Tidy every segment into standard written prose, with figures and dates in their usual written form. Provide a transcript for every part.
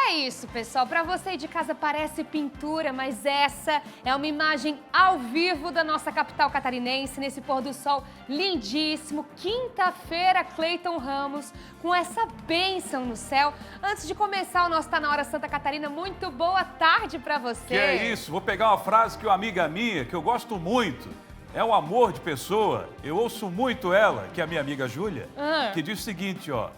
É isso, pessoal. Para você aí de casa parece pintura, mas essa é uma imagem ao vivo da nossa capital catarinense, nesse pôr do sol lindíssimo. Quinta-feira, Cleiton Ramos, com essa bênção no céu. Antes de começar o nosso Tá Na Hora Santa Catarina, muito boa tarde para você. Que é isso, vou pegar uma frase que uma amiga minha, que eu gosto muito, é um amor de pessoa, eu ouço muito ela, que é a minha amiga Júlia, que diz o seguinte, ó,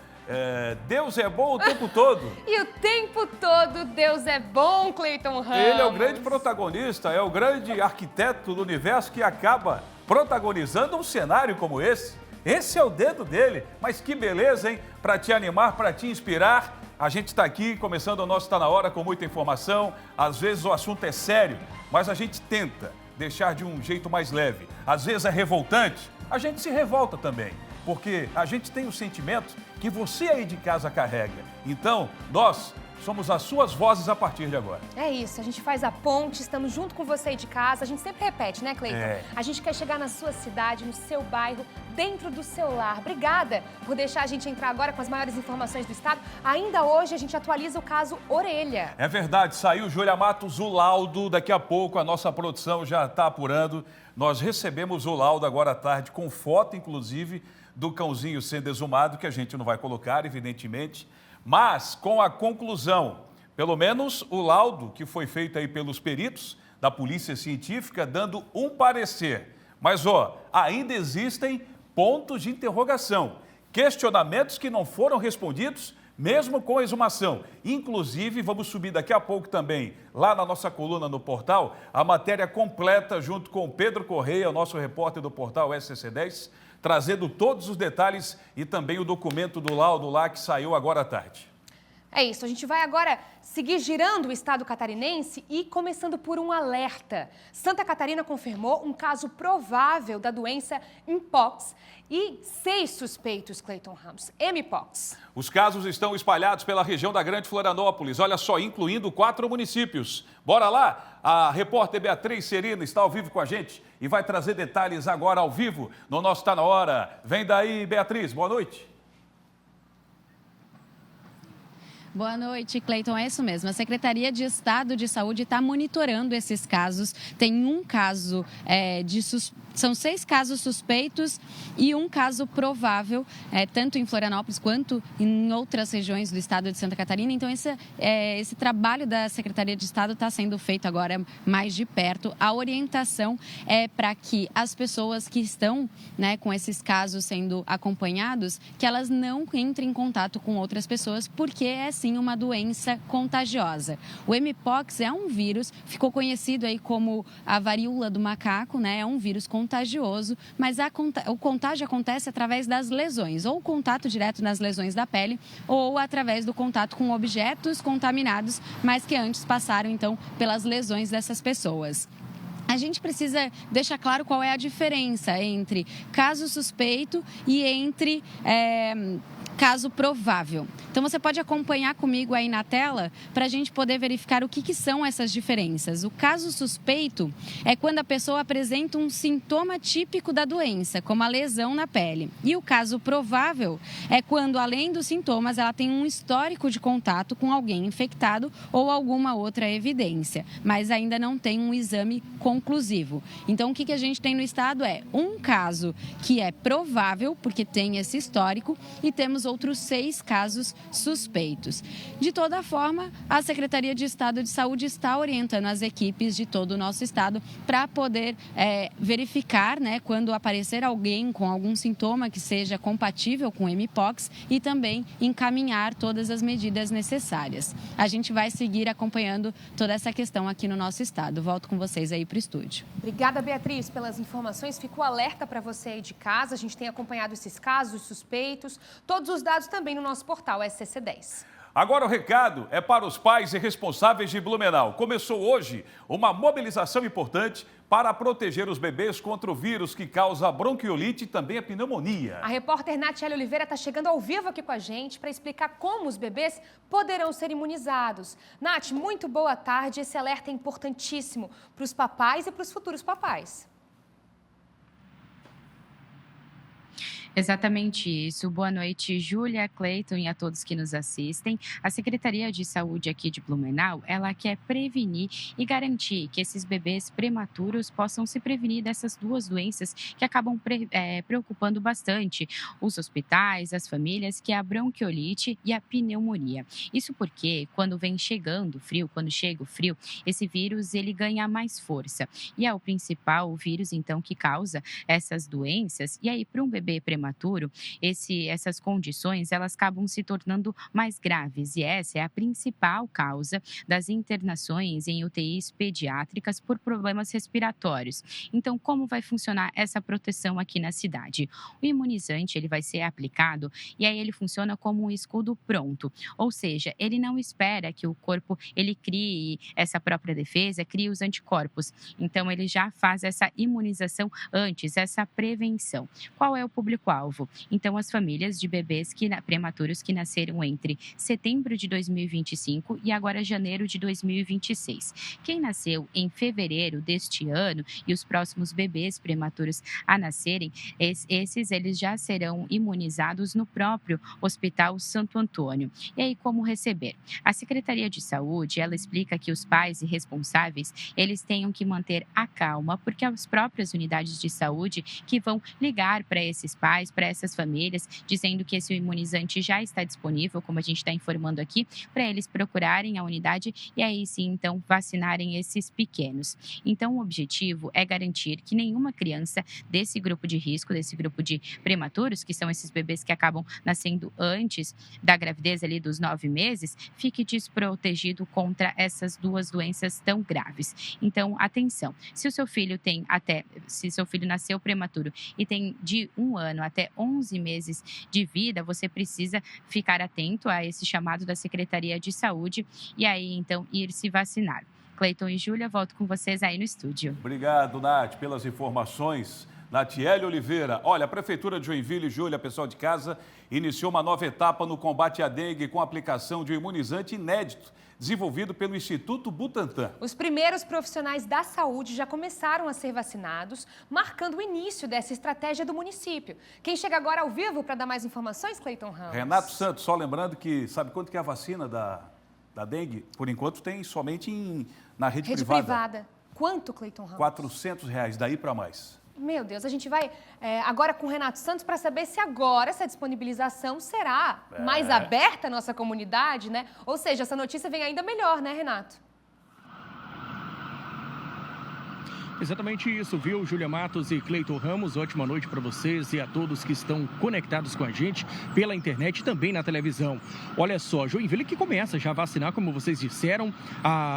Deus é bom o tempo todo. E o tempo todo Deus é bom, Cleiton Ramos. Ele é o grande protagonista, é o grande arquiteto do universo que acaba protagonizando um cenário como esse. Esse é o dedo dele, mas que beleza, hein? Para te animar, para te inspirar. A gente está aqui começando o nosso Tá Na Hora com muita informação. Às vezes o assunto é sério, mas a gente tenta deixar de um jeito mais leve. Às vezes é revoltante, a gente se revolta também, porque a gente tem o sentimento que você aí de casa carrega. Então, nós somos as suas vozes a partir de agora. É isso, a gente faz a ponte, estamos junto com você aí de casa. A gente sempre repete, né, Cleiton? A gente quer chegar na sua cidade, no seu bairro, dentro do seu lar. Obrigada por deixar a gente entrar agora com as maiores informações do estado. Ainda hoje a gente atualiza o caso Orelha. É verdade, saiu, Júlia Matos, o laudo. Daqui a pouco a nossa produção já está apurando. Nós recebemos o laudo agora à tarde, com foto, inclusive, do cãozinho sendo exumado, que a gente não vai colocar, evidentemente, mas com a conclusão, pelo menos o laudo que foi feito aí pelos peritos da Polícia Científica, dando um parecer. Mas, ó, ainda existem pontos de interrogação, questionamentos que não foram respondidos, mesmo com a exumação. Inclusive, vamos subir daqui a pouco também, lá na nossa coluna no portal, a matéria completa junto com o Pedro Correia, o nosso repórter do portal SCC10, trazendo todos os detalhes e também o documento do laudo lá que saiu agora à tarde. É isso, a gente vai agora seguir girando o estado catarinense e começando por um alerta. Santa Catarina confirmou um caso provável da doença Mpox e 6 suspeitos, Cleiton Ramos, Mpox. Os casos estão espalhados pela região da Grande Florianópolis, olha só, incluindo 4 municípios. Bora lá? A repórter Beatriz Serina está ao vivo com a gente e vai trazer detalhes agora ao vivo no nosso Tá Na Hora. Vem daí, Beatriz, boa noite. Boa noite, Cleiton. É isso mesmo. A Secretaria de Estado de Saúde está monitorando esses casos. Tem um caso São 6 casos suspeitos e um caso provável, tanto em Florianópolis quanto em outras regiões do estado de Santa Catarina. Então, esse trabalho da Secretaria de Estado está sendo feito agora mais de perto. A orientação é para que as pessoas que estão, com esses casos sendo acompanhados, que elas não entrem em contato com outras pessoas, porque é sim uma doença contagiosa. O Mpox é um vírus, ficou conhecido aí como a varíola do macaco, É um vírus contagioso, mas o contágio acontece através das lesões, ou contato direto nas lesões da pele, ou através do contato com objetos contaminados, mas que antes passaram, então, pelas lesões dessas pessoas. A gente precisa deixar claro qual é a diferença entre caso suspeito e entre caso provável. Então, você pode acompanhar comigo aí na tela para a gente poder verificar o que são essas diferenças. O caso suspeito é quando a pessoa apresenta um sintoma típico da doença, como a lesão na pele. E o caso provável é quando, além dos sintomas, ela tem um histórico de contato com alguém infectado ou alguma outra evidência, mas ainda não tem um exame conclusivo. Então, o que a gente tem no estado é um caso que é provável, porque tem esse histórico, e temos outros 6 casos suspeitos. De toda forma, a Secretaria de Estado de Saúde está orientando as equipes de todo o nosso estado para poder verificar, quando aparecer alguém com algum sintoma que seja compatível com Mpox e também encaminhar todas as medidas necessárias. A gente vai seguir acompanhando toda essa questão aqui no nosso estado. Volto com vocês aí para o estúdio. Obrigada, Beatriz, pelas informações. Fico alerta para você aí de casa. A gente tem acompanhado esses casos suspeitos. Todos os dados também no nosso portal SCC10. Agora o recado é para os pais e responsáveis de Blumenau. Começou hoje uma mobilização importante para proteger os bebês contra o vírus que causa a bronquiolite e também a pneumonia. A repórter Natiele Oliveira está chegando ao vivo aqui com a gente para explicar como os bebês poderão ser imunizados. Nath, muito boa tarde. Esse alerta é importantíssimo para os papais e para os futuros papais. Exatamente isso. Boa noite, Júlia, Cleiton e a todos que nos assistem. A Secretaria de Saúde aqui de Blumenau, ela quer prevenir e garantir que esses bebês prematuros possam se prevenir dessas duas doenças que acabam preocupando bastante os hospitais, as famílias, que é a bronquiolite e a pneumonia. Isso porque quando vem chegando o frio, quando chega o frio, esse vírus ele ganha mais força. E é o principal vírus, então, que causa essas doenças. E aí, para um bebê prematuro, essas condições elas acabam se tornando mais graves e essa é a principal causa das internações em UTIs pediátricas por problemas respiratórios. Então, como vai funcionar essa proteção aqui na cidade? O imunizante ele vai ser aplicado e aí ele funciona como um escudo pronto, ou seja, ele não espera que o corpo ele crie essa própria defesa, crie os anticorpos. Então, ele já faz essa imunização antes, essa prevenção. Qual é o público-alvo? Então, as famílias de bebês prematuros que nasceram entre setembro de 2025 e agora janeiro de 2026. Quem nasceu em fevereiro deste ano e os próximos bebês prematuros a nascerem, eles já serão imunizados no próprio Hospital Santo Antônio. E aí, como receber? A Secretaria de Saúde, ela explica que os pais e responsáveis, eles tenham que manter a calma, porque as próprias unidades de saúde que vão ligar para esses pais, para essas famílias, dizendo que esse imunizante já está disponível, como a gente está informando aqui, para eles procurarem a unidade e aí sim, então, vacinarem esses pequenos. Então, o objetivo é garantir que nenhuma criança desse grupo de risco, desse grupo de prematuros, que são esses bebês que acabam nascendo antes da gravidez ali dos 9 meses, fique desprotegido contra essas duas doenças tão graves. Então, atenção, se seu filho nasceu prematuro e tem de 1 ano até 11 meses de vida, você precisa ficar atento a esse chamado da Secretaria de Saúde e aí, então, ir se vacinar. Cleiton e Júlia, volto com vocês aí no estúdio. Obrigado, Nath, pelas informações. Natiele Oliveira. Olha, a Prefeitura de Joinville, Júlia, pessoal de casa, iniciou uma nova etapa no combate à dengue com a aplicação de um imunizante inédito, desenvolvido pelo Instituto Butantan. Os primeiros profissionais da saúde já começaram a ser vacinados, marcando o início dessa estratégia do município. Quem chega agora ao vivo para dar mais informações, Cleiton Ramos? Renato Santos, só lembrando que, sabe quanto que é a vacina da dengue? Por enquanto tem somente na rede privada. Quanto, Cleiton Ramos? R$400, daí para mais. Meu Deus, a gente vai agora com o Renato Santos para saber se agora essa disponibilização será mais aberta à nossa comunidade, né? Ou seja, essa notícia vem ainda melhor, né, Renato? Exatamente isso, viu, Júlia Matos e Cleiton Ramos? Ótima noite para vocês e a todos que estão conectados com a gente pela internet e também na televisão. Olha só, Joinville que começa já a vacinar, como vocês disseram,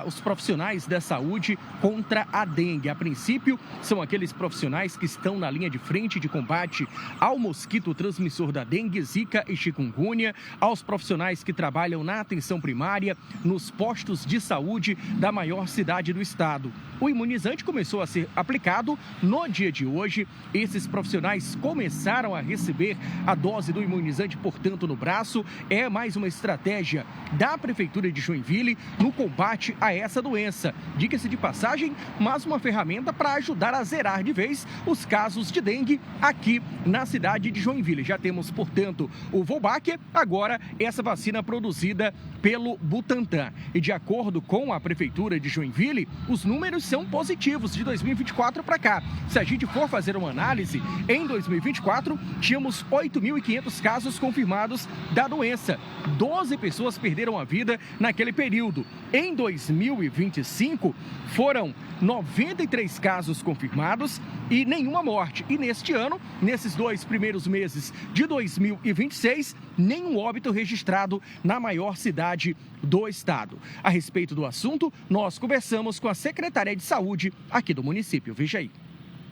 os profissionais da saúde contra a dengue. A princípio, são aqueles profissionais que estão na linha de frente de combate ao mosquito transmissor da dengue, zika e chikungunya, aos profissionais que trabalham na atenção primária, nos postos de saúde da maior cidade do estado. O imunizante começou a ser aplicado no dia de hoje. Esses profissionais começaram a receber a dose do imunizante, portanto, no braço. É mais uma estratégia da Prefeitura de Joinville no combate a essa doença. Diga-se de passagem, mas uma ferramenta para ajudar a zerar de vez os casos de dengue aqui na cidade de Joinville. Já temos, portanto, o Volbach, agora essa vacina produzida pelo Butantan. E de acordo com a Prefeitura de Joinville, os números são positivos de 2024 para cá. Se a gente for fazer uma análise, em 2024 tínhamos 8.500 casos confirmados da doença. 12 pessoas perderam a vida naquele período. Em 2025 foram 93 casos confirmados e nenhuma morte. E neste ano, nesses 2 primeiros meses de 2026, nenhum óbito registrado na maior cidade do estado. A respeito do assunto, nós conversamos com a Secretaria de Saúde aqui do município. Veja aí.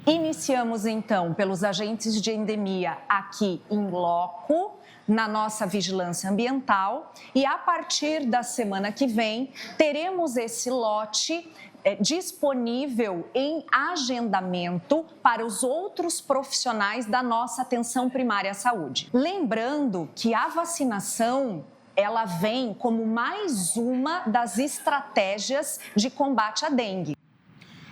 Iniciamos, então, pelos agentes de endemia aqui em loco, na nossa vigilância ambiental, e a partir da semana que vem, teremos esse lote disponível em agendamento para os outros profissionais da nossa atenção primária à saúde. Lembrando que a vacinação ela vem como mais uma das estratégias de combate à dengue.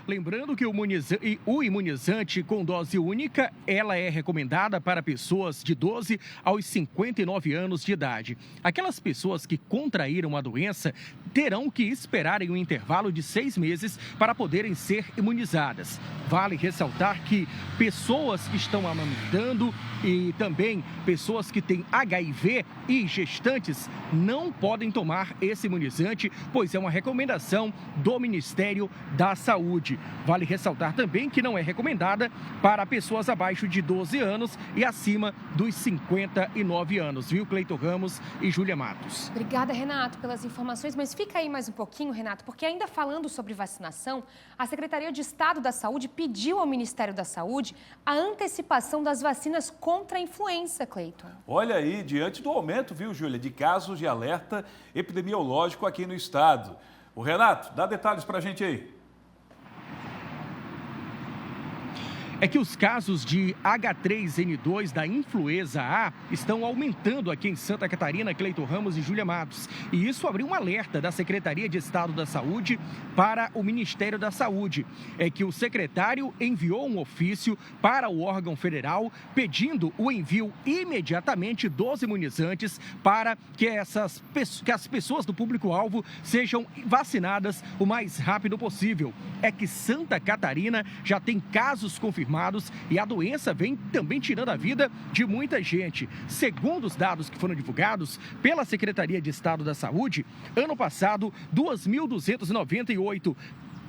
Lembrando que o imunizante com dose única, ela é recomendada para pessoas de 12 aos 59 anos de idade. Aquelas pessoas que contraíram a doença terão que esperar em um intervalo de 6 meses para poderem ser imunizadas. Vale ressaltar que pessoas que estão amamentando e também pessoas que têm HIV e gestantes não podem tomar esse imunizante, pois é uma recomendação do Ministério da Saúde. Vale ressaltar também que não é recomendada para pessoas abaixo de 12 anos e acima dos 59 anos, viu, Cleiton Ramos e Júlia Matos? Obrigada, Renato, pelas informações, mas fica aí mais um pouquinho, Renato, porque ainda falando sobre vacinação, a Secretaria de Estado da Saúde pediu ao Ministério da Saúde a antecipação das vacinas contra a influenza, Cleiton. Olha aí, diante do aumento, viu, Júlia, de casos de alerta epidemiológico aqui no estado. O Renato, dá detalhes para a gente aí. É que os casos de H3N2 da influenza A estão aumentando aqui em Santa Catarina, Cleiton Ramos e Júlia Matos. E isso abriu um alerta da Secretaria de Estado da Saúde para o Ministério da Saúde. É que o secretário enviou um ofício para o órgão federal pedindo o envio imediatamente dos imunizantes para que as pessoas do público-alvo sejam vacinadas o mais rápido possível. É que Santa Catarina já tem casos confirmados e a doença vem também tirando a vida de muita gente. Segundo os dados que foram divulgados pela Secretaria de Estado da Saúde, ano passado, 2.298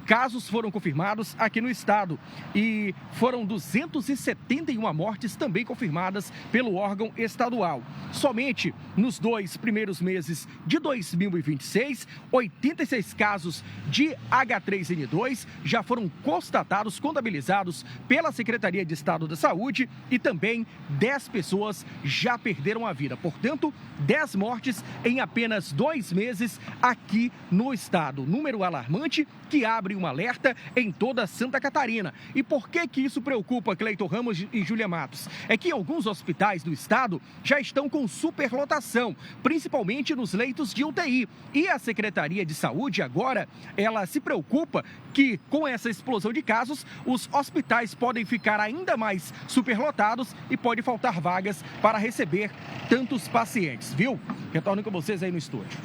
casos foram confirmados aqui no estado e foram 271 mortes também confirmadas pelo órgão estadual. Somente nos 2 primeiros meses de 2026, 86 casos de H3N2 já foram constatados, contabilizados pela Secretaria de Estado da Saúde e também 10 pessoas já perderam a vida. Portanto, 10 mortes em apenas 2 meses aqui no estado. Número alarmante que abre um alerta em toda Santa Catarina. E por que isso preocupa Cleiton Ramos e Júlia Matos? É que alguns hospitais do estado já estão com superlotação, principalmente nos leitos de UTI. E a Secretaria de Saúde agora, ela se preocupa que com essa explosão de casos, os hospitais podem ficar ainda mais superlotados e pode faltar vagas para receber tantos pacientes, viu? Retorno com vocês aí no estúdio.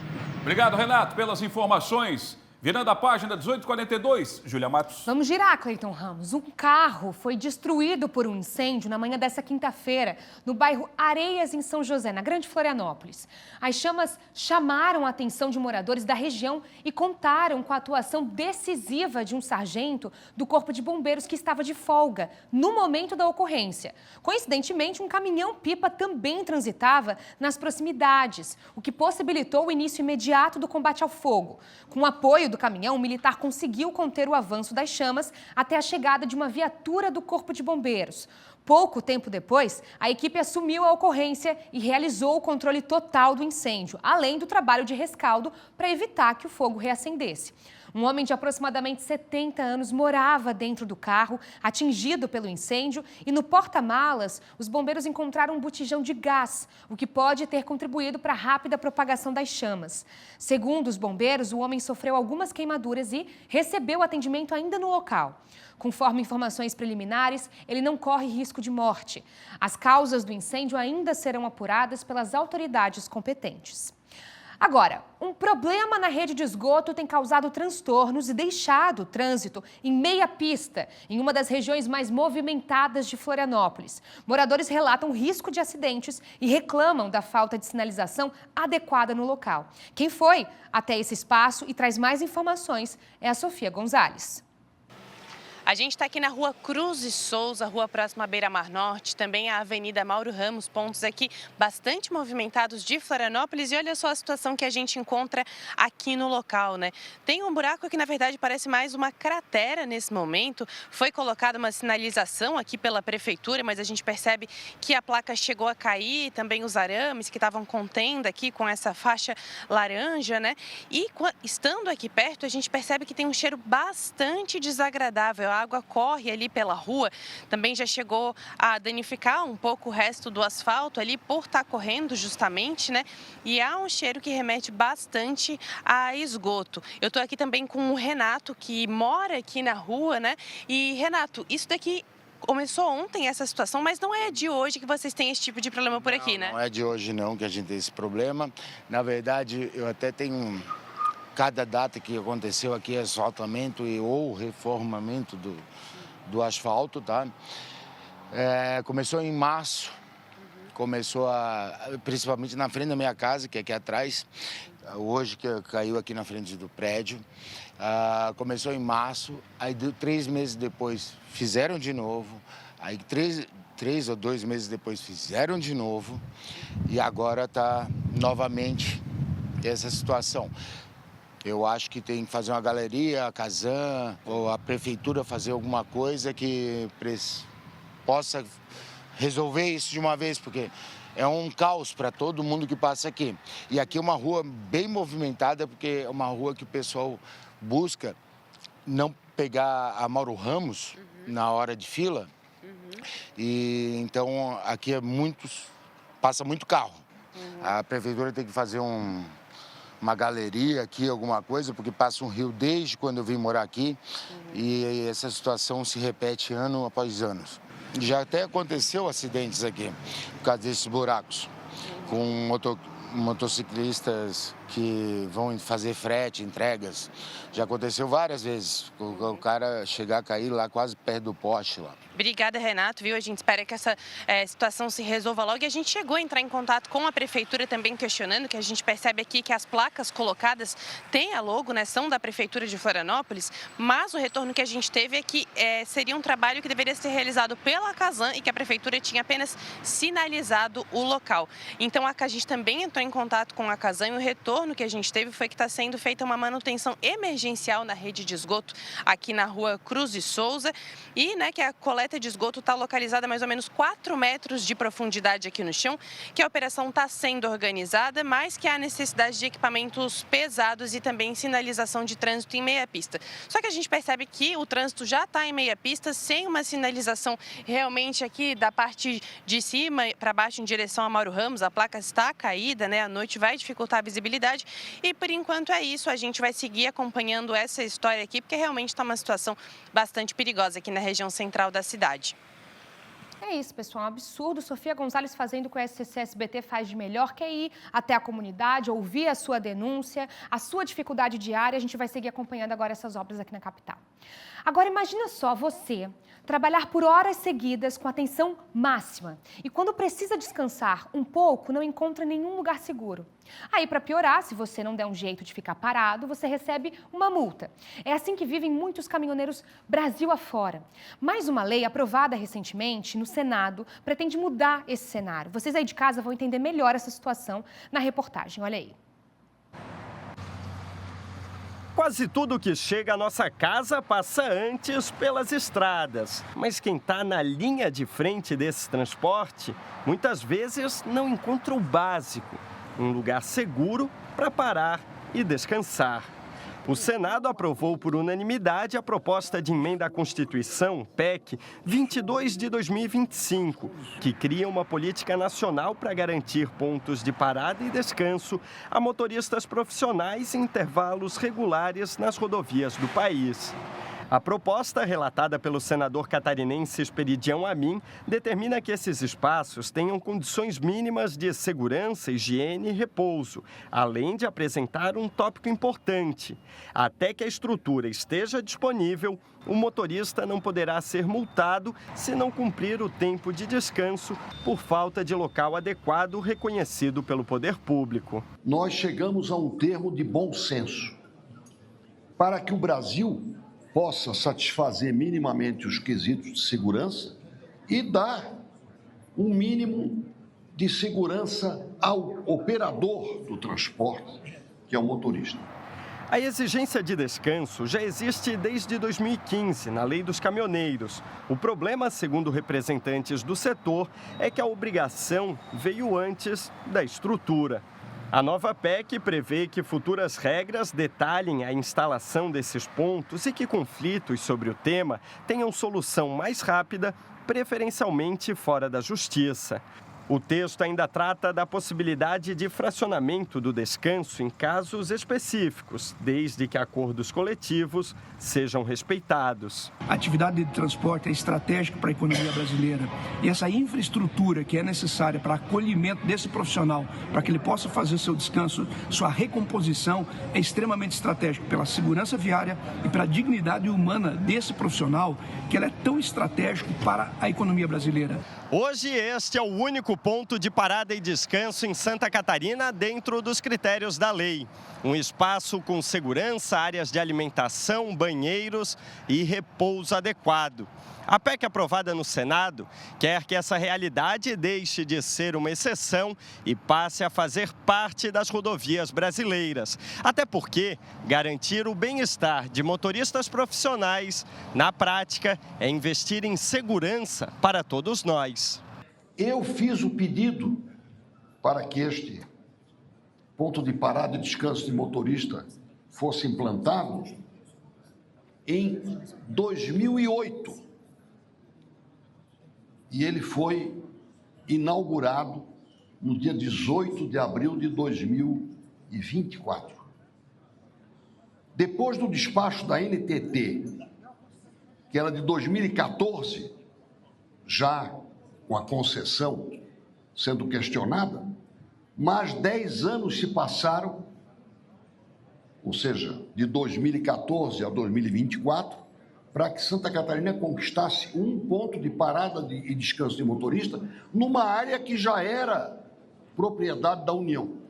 Obrigado, Renato, pelas informações. Virando a página 1842, Júlia Matos. Vamos girar, Cleiton Ramos. Um carro foi destruído por um incêndio na manhã dessa quinta-feira, no bairro Areias, em São José, na Grande Florianópolis. As chamas chamaram a atenção de moradores da região e contaram com a atuação decisiva de um sargento do Corpo de Bombeiros que estava de folga no momento da ocorrência. Coincidentemente, um caminhão-pipa também transitava nas proximidades, o que possibilitou o início imediato do combate ao fogo. Com o apoio do caminhão, o militar conseguiu conter o avanço das chamas até a chegada de uma viatura do Corpo de Bombeiros. Pouco tempo depois, a equipe assumiu a ocorrência e realizou o controle total do incêndio, além do trabalho de rescaldo para evitar que o fogo reacendesse. Um homem de aproximadamente 70 anos morava dentro do carro, atingido pelo incêndio, e no porta-malas, os bombeiros encontraram um botijão de gás, o que pode ter contribuído para a rápida propagação das chamas. Segundo os bombeiros, o homem sofreu algumas queimaduras e recebeu atendimento ainda no local. Conforme informações preliminares, ele não corre risco de morte. As causas do incêndio ainda serão apuradas pelas autoridades competentes. Agora, um problema na rede de esgoto tem causado transtornos e deixado o trânsito em meia pista, em uma das regiões mais movimentadas de Florianópolis. Moradores relatam risco de acidentes e reclamam da falta de sinalização adequada no local. Quem foi até esse espaço e traz mais informações é a Sofia Gonzalez. A gente está aqui na rua Cruz e Souza, rua próxima à Beira-Mar Norte, também a Avenida Mauro Ramos, pontos aqui bastante movimentados de Florianópolis. E olha só a situação que a gente encontra aqui no local, né? Tem um buraco que, na verdade, parece mais uma cratera nesse momento. Foi colocada uma sinalização aqui pela prefeitura, mas a gente percebe que a placa chegou a cair, também os arames que estavam contendo aqui com essa faixa laranja, né? E estando aqui perto, a gente percebe que tem um cheiro bastante desagradável. a água corre ali pela rua, também já chegou a danificar um pouco o resto do asfalto ali por estar correndo justamente, né? E há um cheiro que remete bastante a esgoto. Eu estou aqui também com o Renato, que mora aqui na rua, né? E, Renato, isso daqui começou ontem, essa situação, mas não é de hoje que vocês têm esse tipo de problema por aqui, né? Não é de hoje não que a gente tem esse problema. Na verdade, eu até tenho... Cada data que aconteceu aqui, asfaltamento ou reformamento do asfalto, tá? Começou em março, começou principalmente na frente da minha casa, que é aqui atrás, hoje que caiu aqui na frente do prédio. Começou em março, aí 3 meses depois fizeram de novo, aí 3 ou 2 meses depois fizeram de novo e agora está novamente essa situação. Eu acho que tem que fazer uma galeria, a Casan ou a prefeitura fazer alguma coisa que possa resolver isso de uma vez, porque é um caos para todo mundo que passa aqui. E aqui é uma rua bem movimentada, porque é uma rua que o pessoal busca não pegar a Mauro Ramos na hora de fila. E então aqui passa muito carro. A prefeitura tem que fazer uma galeria aqui, alguma coisa, porque passa um rio desde quando eu vim morar aqui e essa situação se repete ano após ano. Já até aconteceu acidentes aqui, por causa desses buracos, com motociclistas que vão fazer frete, entregas. Já aconteceu várias vezes, o cara chegar a cair lá quase perto do poste lá. Obrigada, Renato, viu? A gente espera que essa situação se resolva logo. E a gente chegou a entrar em contato com a prefeitura também questionando, que a gente percebe aqui que as placas colocadas têm a logo, né? São da prefeitura de Florianópolis, mas o retorno que a gente teve é que seria um trabalho que deveria ser realizado pela Casan e que a prefeitura tinha apenas sinalizado o local. Então a gente também entrou em contato com a Casan e o retorno que a gente teve foi que está sendo feita uma manutenção emergencial na rede de esgoto aqui na rua Cruz e Souza e, né, que a coleta de esgoto está localizada a mais ou menos 4 metros de profundidade aqui no chão, que a operação está sendo organizada, mas que há necessidade de equipamentos pesados e também sinalização de trânsito em meia pista. Só que a gente percebe que o trânsito já está em meia pista, sem uma sinalização realmente aqui da parte de cima para baixo em direção a Mauro Ramos. A placa está caída, né? A noite vai dificultar a visibilidade e por enquanto é isso. A gente vai seguir acompanhando essa história aqui, porque realmente está uma situação bastante perigosa aqui na região central da cidade. É isso, pessoal, um absurdo. Sofia Gonzalez fazendo o que o SCC-SBT faz de melhor, que é ir até a comunidade, ouvir a sua denúncia, a sua dificuldade diária. A gente vai seguir acompanhando agora essas obras aqui na capital. Agora, imagina só você trabalhar por horas seguidas com atenção máxima e quando precisa descansar um pouco, não encontra nenhum lugar seguro. Aí, para piorar, se você não der um jeito de ficar parado, você recebe uma multa. É assim que vivem muitos caminhoneiros Brasil afora. Mais uma lei aprovada recentemente no Senado pretende mudar esse cenário. Vocês aí de casa vão entender melhor essa situação na reportagem. Olha aí. Quase tudo que chega à nossa casa passa antes pelas estradas. Mas quem está na linha de frente desse transporte, muitas vezes não encontra o básico, um lugar seguro para parar e descansar. O Senado aprovou por unanimidade a proposta de emenda à Constituição, PEC 22 de 2025, que cria uma política nacional para garantir pontos de parada e descanso a motoristas profissionais em intervalos regulares nas rodovias do país. A proposta, relatada pelo senador catarinense Esperidião Amin, determina que esses espaços tenham condições mínimas de segurança, higiene e repouso, além de apresentar um tópico importante. Até que a estrutura esteja disponível, o motorista não poderá ser multado se não cumprir o tempo de descanso por falta de local adequado reconhecido pelo poder público. Nós chegamos a um termo de bom senso para que o Brasil possa satisfazer minimamente os quesitos de segurança e dar um mínimo de segurança ao operador do transporte, que é o motorista. A exigência de descanso já existe desde 2015 na Lei dos Caminhoneiros. O problema, segundo representantes do setor, é que a obrigação veio antes da estrutura. A nova PEC prevê que futuras regras detalhem a instalação desses pontos e que conflitos sobre o tema tenham solução mais rápida, preferencialmente fora da Justiça. O texto ainda trata da possibilidade de fracionamento do descanso em casos específicos, desde que acordos coletivos sejam respeitados. A atividade de transporte é estratégica para a economia brasileira e essa infraestrutura que é necessária para acolhimento desse profissional, para que ele possa fazer seu descanso, sua recomposição, é extremamente estratégico pela segurança viária e pela dignidade humana desse profissional, que ela é tão estratégico para a economia brasileira. Hoje este é o único ponto de parada e descanso em Santa Catarina dentro dos critérios da lei. Um espaço com segurança, áreas de alimentação, banheiros e repouso adequado. A PEC aprovada no Senado quer que essa realidade deixe de ser uma exceção e passe a fazer parte das rodovias brasileiras. Até porque garantir o bem-estar de motoristas profissionais, na prática, é investir em segurança para todos nós. Eu fiz o pedido para que este ponto de parada e descanso de motorista fosse implantado em 2008. E ele foi inaugurado no dia 18 de abril de 2024. Depois do despacho da NTT, que era de 2014, já com a concessão sendo questionada, mais 10 anos se passaram, ou seja, de 2014 a 2024, para que Santa Catarina conquistasse um ponto de parada e descanso de motorista numa área que já era propriedade da União.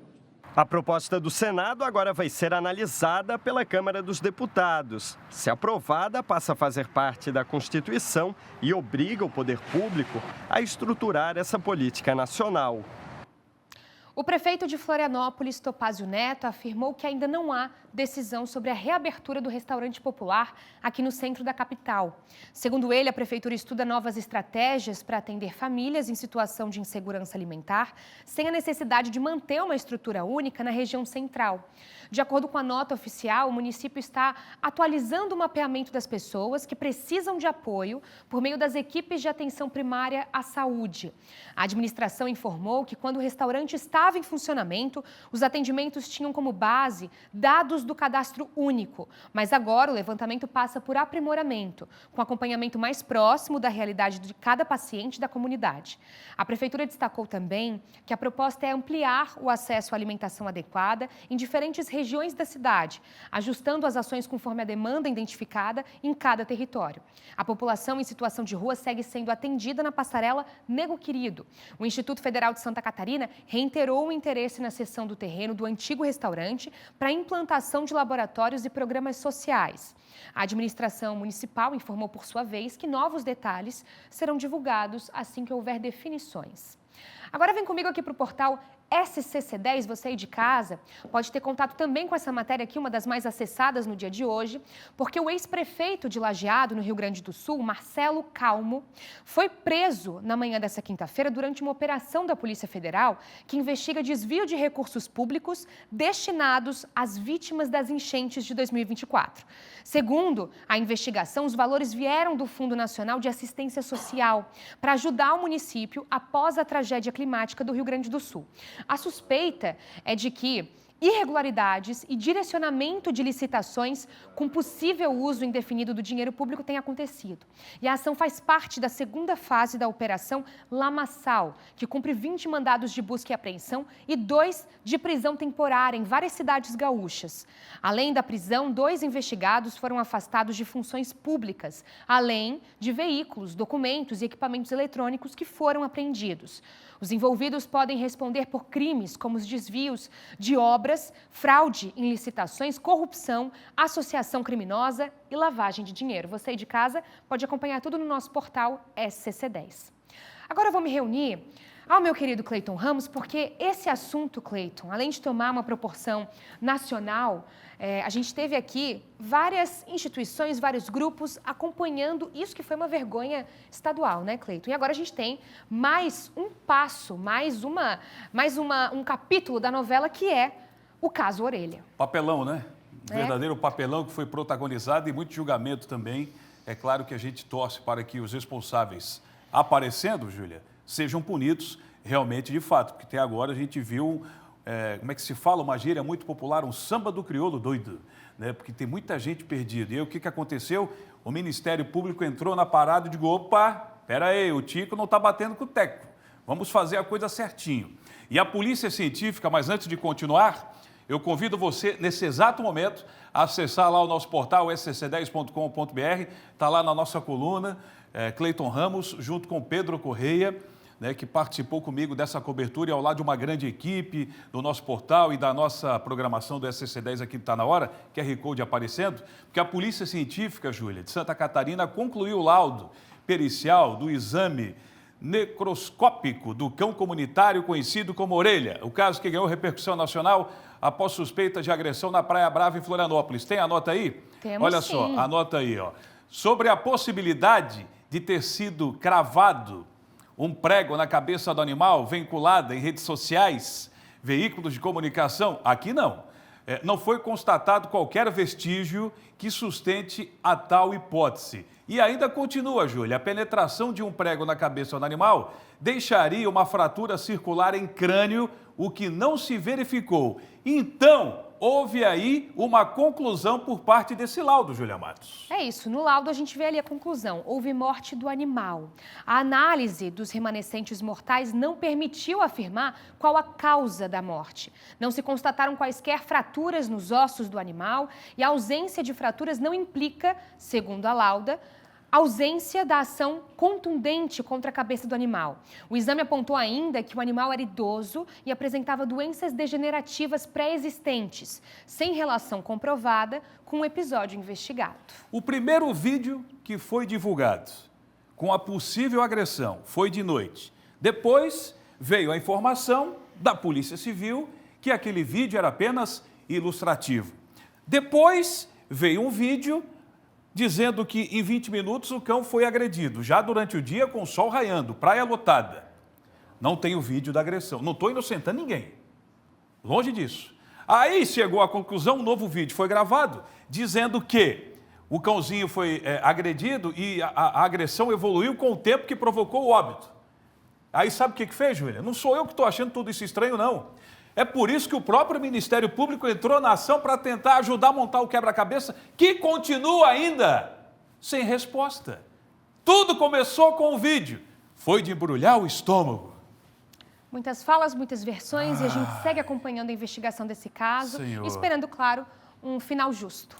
A proposta do Senado agora vai ser analisada pela Câmara dos Deputados. Se aprovada, passa a fazer parte da Constituição e obriga o poder público a estruturar essa política nacional. O prefeito de Florianópolis, Topázio Neto, afirmou que ainda não há decisão sobre a reabertura do restaurante popular aqui no centro da capital. Segundo ele, a prefeitura estuda novas estratégias para atender famílias em situação de insegurança alimentar, sem a necessidade de manter uma estrutura única na região central. De acordo com a nota oficial, o município está atualizando o mapeamento das pessoas que precisam de apoio por meio das equipes de atenção primária à saúde. A administração informou que quando o restaurante estava em funcionamento, os atendimentos tinham como base dados do cadastro único, mas agora o levantamento passa por aprimoramento, com acompanhamento mais próximo da realidade de cada paciente da comunidade. A prefeitura destacou também que a proposta é ampliar o acesso à alimentação adequada em diferentes regiões da cidade, ajustando as ações conforme a demanda identificada em cada território. A população em situação de rua segue sendo atendida na passarela Nego Querido. O Instituto Federal de Santa Catarina reiterou o interesse na cessão do terreno do antigo restaurante para a implantação de laboratórios e programas sociais. A administração municipal informou, por sua vez, que novos detalhes serão divulgados assim que houver definições. Agora vem comigo aqui para o portal SCC10, você aí de casa pode ter contato também com essa matéria aqui, uma das mais acessadas no dia de hoje, porque o ex-prefeito de Lajeado, no Rio Grande do Sul, Marcelo Calmo, foi preso na manhã dessa quinta-feira durante uma operação da Polícia Federal que investiga desvio de recursos públicos destinados às vítimas das enchentes de 2024. Segundo a investigação, os valores vieram do Fundo Nacional de Assistência Social para ajudar o município após a tragédia climática do Rio Grande do Sul. A suspeita é de que irregularidades e direcionamento de licitações com possível uso indefinido do dinheiro público tenha acontecido. E a ação faz parte da segunda fase da Operação Lamaçal, que cumpre 20 mandados de busca e apreensão e 2 de prisão temporária em várias cidades gaúchas. Além da prisão, 2 investigados foram afastados de funções públicas, além de veículos, documentos e equipamentos eletrônicos que foram apreendidos. Os envolvidos podem responder por crimes como os desvios de obras, fraude em licitações, corrupção, associação criminosa e lavagem de dinheiro. Você aí de casa pode acompanhar tudo no nosso portal SCC10. Agora eu vou me reunir ao meu querido Cleiton Ramos, porque esse assunto, Cleiton, além de tomar uma proporção nacional, a gente teve aqui várias instituições, vários grupos acompanhando isso que foi uma vergonha estadual, né, Cleiton? E agora a gente tem mais um passo, um capítulo da novela que é o caso Orelha. Papelão, né? Verdadeiro papelão que foi protagonizado e muito julgamento também. É claro que a gente torce para que os responsáveis aparecendo, Júlia, sejam punidos realmente de fato, porque até agora a gente viu, como é que se fala, uma gíria muito popular, um samba do crioulo doido, né? Porque tem muita gente perdida. E aí o que aconteceu? O Ministério Público entrou na parada e disse, opa, pera aí, o Tico não está batendo com o teco, vamos fazer a coisa certinho. E a Polícia Científica, mas antes de continuar, eu convido você, nesse exato momento, a acessar lá o nosso portal, scc10.com.br, está lá na nossa coluna, Cleiton Ramos, junto com Pedro Correia, né, que participou comigo dessa cobertura e ao lado de uma grande equipe do nosso portal e da nossa programação do SCC10 aqui Tá Na Hora, QR Code aparecendo, porque a Polícia Científica, Júlia, de Santa Catarina, concluiu o laudo pericial do exame necroscópico do cão comunitário conhecido como Orelha, o caso que ganhou repercussão nacional após suspeita de agressão na Praia Brava, em Florianópolis. Tem a nota aí? Temos, olha sim. só, anota aí, ó. Sobre a possibilidade de ter sido cravado um prego na cabeça do animal, vinculada em redes sociais, veículos de comunicação, aqui não. Não foi constatado qualquer vestígio que sustente a tal hipótese. E ainda continua, Júlia, a penetração de um prego na cabeça do animal deixaria uma fratura circular em crânio, o que não se verificou. Então, houve aí uma conclusão por parte desse laudo, Júlia Matos. É isso, no laudo a gente vê ali a conclusão, houve morte do animal. A análise dos remanescentes mortais não permitiu afirmar qual a causa da morte. Não se constataram quaisquer fraturas nos ossos do animal e a ausência de fraturas não implica, segundo a lauda, ausência da ação contundente contra a cabeça do animal. O exame apontou ainda que o animal era idoso e apresentava doenças degenerativas pré-existentes, sem relação comprovada com o episódio investigado. O primeiro vídeo que foi divulgado com a possível agressão foi de noite. Depois veio a informação da Polícia Civil que aquele vídeo era apenas ilustrativo. Depois veio um vídeo dizendo que em 20 minutos o cão foi agredido, já durante o dia com o sol raiando, praia lotada. Não tem o vídeo da agressão, não estou inocentando ninguém, longe disso. Aí chegou à conclusão, um novo vídeo foi gravado, dizendo que o cãozinho foi agredido e a agressão evoluiu com o tempo que provocou o óbito. Aí sabe o que fez, Júlia? Não sou eu que estou achando tudo isso estranho, não. É por isso que o próprio Ministério Público entrou na ação para tentar ajudar a montar o quebra-cabeça, que continua ainda sem resposta. Tudo começou com o vídeo. Foi de embrulhar o estômago. Muitas falas, muitas versões e a gente segue acompanhando a investigação desse caso, Senhor. esperando, claro, um final justo.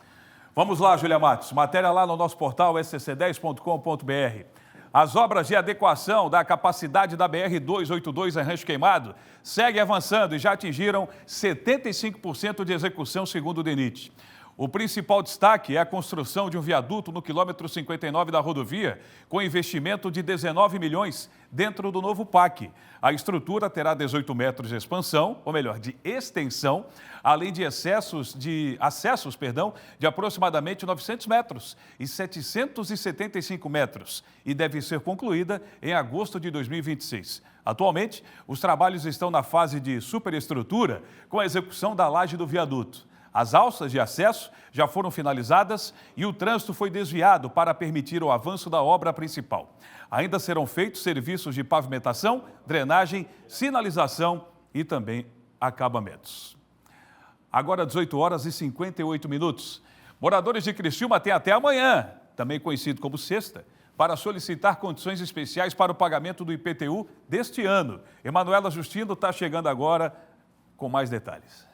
Vamos lá, Júlia Matos. Matéria lá no nosso portal scc10.com.br. As obras de adequação da capacidade da BR-282 em Rancho Queimado seguem avançando e já atingiram 75% de execução, segundo o DENIT. O principal destaque é a construção de um viaduto no quilômetro 59 da rodovia, com investimento de 19 milhões dentro do novo PAC. A estrutura terá 18 metros de expansão, ou melhor, de extensão, além de acessos de aproximadamente 900 metros e 775 metros, e deve ser concluída em agosto de 2026. Atualmente, os trabalhos estão na fase de superestrutura, com a execução da laje do viaduto. As alças de acesso já foram finalizadas e o trânsito foi desviado para permitir o avanço da obra principal. Ainda serão feitos serviços de pavimentação, drenagem, sinalização e também acabamentos. Agora 18 horas e 58 minutos. Moradores de Criciúma têm até amanhã, também conhecido como sexta, para solicitar condições especiais para o pagamento do IPTU deste ano. Emanuela Justino está chegando agora com mais detalhes.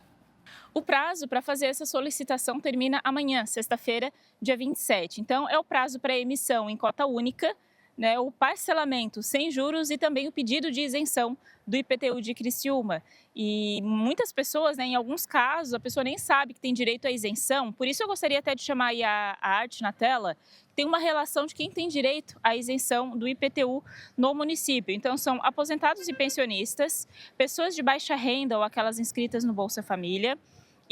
O prazo para fazer essa solicitação termina amanhã, sexta-feira, dia 27. Então, é o prazo para emissão em cota única né, o parcelamento sem juros e também o pedido de isenção do IPTU de Criciúma. E muitas pessoas, né, em alguns casos, a pessoa nem sabe que tem direito à isenção. Por isso eu gostaria até de chamar aí a arte na tela. Tem uma relação de quem tem direito à isenção do IPTU no município. Então, são aposentados e pensionistas, pessoas de baixa renda ou aquelas inscritas no Bolsa Família,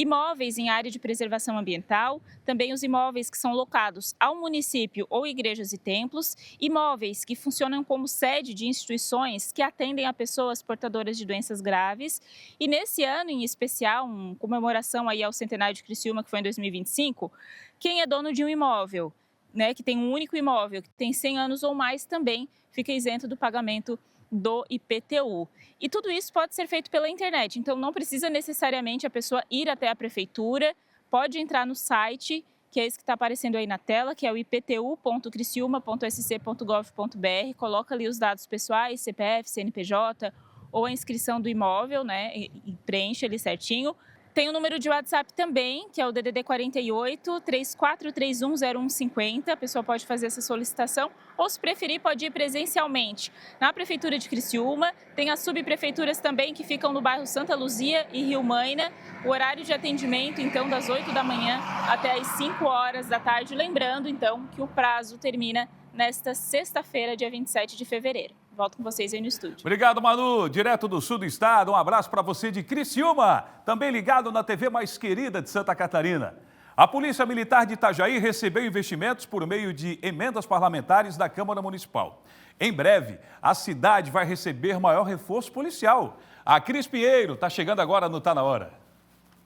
imóveis em área de preservação ambiental, também os imóveis que são locados ao município ou igrejas e templos, imóveis que funcionam como sede de instituições que atendem a pessoas portadoras de doenças graves. E nesse ano em especial, em comemoração aí ao centenário de Criciúma, que foi em 2025, quem é dono de um imóvel, né, que tem um único imóvel, que tem 100 anos ou mais, também fica isento do pagamento do IPTU. E tudo isso pode ser feito pela internet, então não precisa necessariamente a pessoa ir até a prefeitura, pode entrar no site, que é esse que está aparecendo aí na tela, que é o iptu.criciúma.sc.gov.br, coloca ali os dados pessoais, CPF, CNPJ ou a inscrição do imóvel, né, e preenche ali certinho. Tem o número de WhatsApp também, que é o DDD 48 3431 0150. A pessoa pode fazer essa solicitação ou, se preferir, pode ir presencialmente na Prefeitura de Criciúma. Tem as subprefeituras também que ficam no bairro Santa Luzia e Rio Maina. O horário de atendimento, então, das 8 da manhã até as 5 horas da tarde. Lembrando, então, que o prazo termina nesta sexta-feira, dia 27 de fevereiro. Volto com vocês aí no estúdio. Obrigado, Manu, direto do sul do estado. Um abraço para você de Criciúma, também ligado na TV mais querida de Santa Catarina. A Polícia Militar de Itajaí recebeu investimentos por meio de emendas parlamentares da Câmara Municipal. Em breve, a cidade vai receber maior reforço policial. A Cris Pinheiro está chegando agora no Tá Na Hora.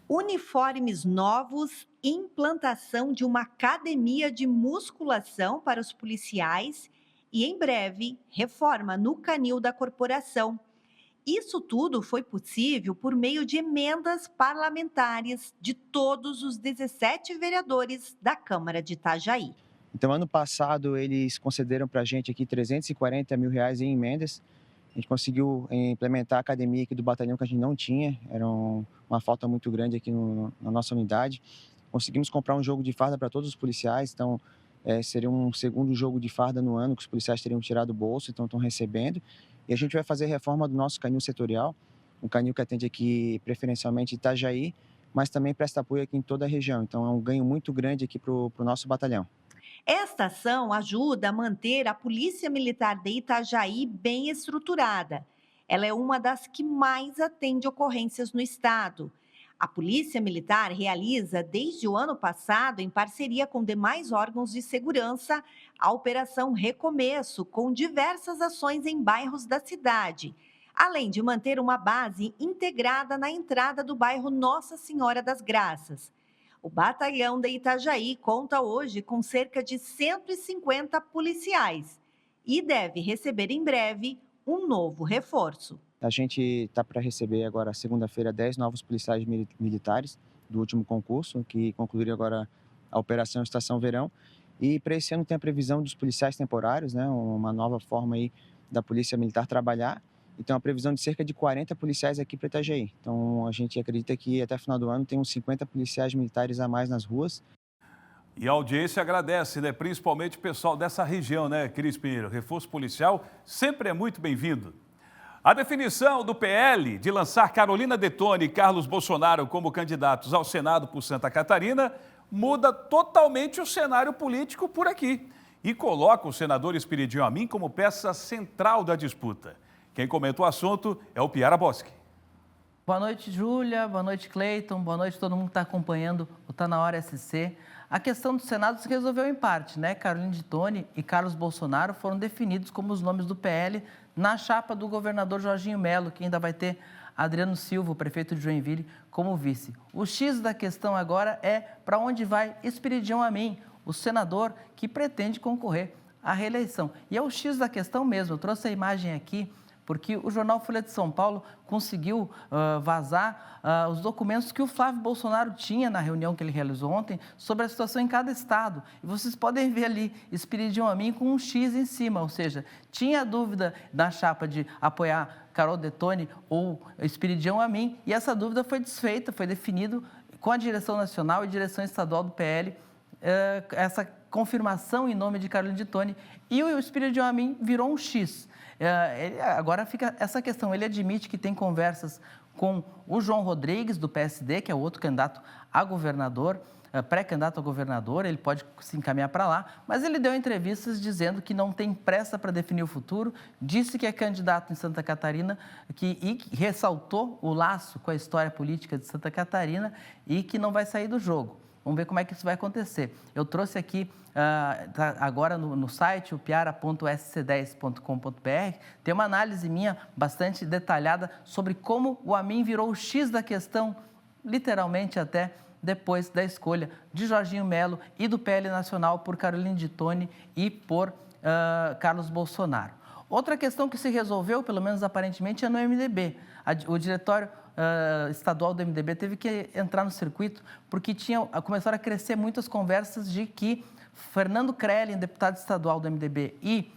Uniformes novos, implantação de uma academia de musculação para os policiais e, em breve, reforma no canil da corporação. Isso tudo foi possível por meio de emendas parlamentares de todos os 17 vereadores da Câmara de Itajaí. Então, ano passado, eles concederam para a gente aqui R$340 mil em emendas. A gente conseguiu implementar a academia aqui do batalhão que a gente não tinha, era uma falta muito grande aqui na nossa unidade. Conseguimos comprar um jogo de farda para todos os policiais, então seria um segundo jogo de farda no ano que os policiais teriam tirado do bolso, então estão recebendo. E a gente vai fazer reforma do nosso canil setorial, um canil que atende aqui preferencialmente Itajaí, mas também presta apoio aqui em toda a região. Então é um ganho muito grande aqui para o nosso batalhão. Esta ação ajuda a manter a Polícia Militar de Itajaí bem estruturada. Ela é uma das que mais atende ocorrências no estado. A Polícia Militar realiza, desde o ano passado, em parceria com demais órgãos de segurança, a Operação Recomeço, com diversas ações em bairros da cidade, além de manter uma base integrada na entrada do bairro Nossa Senhora das Graças. O Batalhão de Itajaí conta hoje com cerca de 150 policiais e deve receber em breve um novo reforço. A gente está para receber agora, segunda-feira, 10 novos policiais militares do último concurso, que concluíram agora a Operação Estação Verão. E para esse ano tem a previsão dos policiais temporários, né, uma nova forma aí da Polícia Militar trabalhar. E tem uma previsão de cerca de 40 policiais aqui para Itajaí. Então a gente acredita que até o final do ano tem uns 50 policiais militares a mais nas ruas. E a audiência agradece, né? Principalmente o pessoal dessa região, né, Cris Pinheiro? Reforço policial sempre é muito bem-vindo. A definição do PL de lançar Carolina Detoni e Carlos Bolsonaro como candidatos ao Senado por Santa Catarina muda totalmente o cenário político por aqui e coloca o senador Espiridião Amin como peça central da disputa. Quem comenta o assunto é o Piara Boschi. Boa noite, Júlia. Boa noite, Cleiton. Boa noite todo mundo que está acompanhando o Tá Na Hora SC. A questão do Senado se resolveu em parte, né? Carolina Detoni e Carlos Bolsonaro foram definidos como os nomes do PL na chapa do governador Jorginho Melo, que ainda vai ter Adriano Silva, o prefeito de Joinville, como vice. O X da questão agora é para onde vai Espiridião Amin, o senador que pretende concorrer à reeleição. E é o X da questão mesmo. Eu trouxe a imagem aqui porque o jornal Folha de São Paulo conseguiu vazar os documentos que o Flávio Bolsonaro tinha na reunião que ele realizou ontem sobre a situação em cada estado. E vocês podem ver ali, Espiridião Amin com um X em cima, ou seja, tinha dúvida na chapa de apoiar Carol Detoni ou Espiridião Amin, e essa dúvida foi desfeita, foi definido com a direção nacional e direção estadual do PL, essa confirmação em nome de Carolina de Tone e o Espírito de Amin virou um X. Agora fica essa questão, ele admite que tem conversas com o João Rodrigues, do PSD, que é o outro candidato a governador, pré-candidato a governador, ele pode se encaminhar para lá, mas ele deu entrevistas dizendo que não tem pressa para definir o futuro, disse que é candidato em Santa Catarina e ressaltou o laço com a história política de Santa Catarina e que não vai sair do jogo. Vamos ver como é que isso vai acontecer. Eu trouxe aqui, agora no site, o piara.sc10.com.br, tem uma análise minha bastante detalhada sobre como o Amin virou o X da questão, literalmente até depois da escolha de Jorginho Melo e do PL Nacional por Carolina de Tone e por Carlos Bolsonaro. Outra questão que se resolveu, pelo menos aparentemente, é no MDB. O diretório estadual do MDB teve que entrar no circuito porque começaram a crescer muitas conversas de que Fernando Crelin, deputado estadual do MDB, e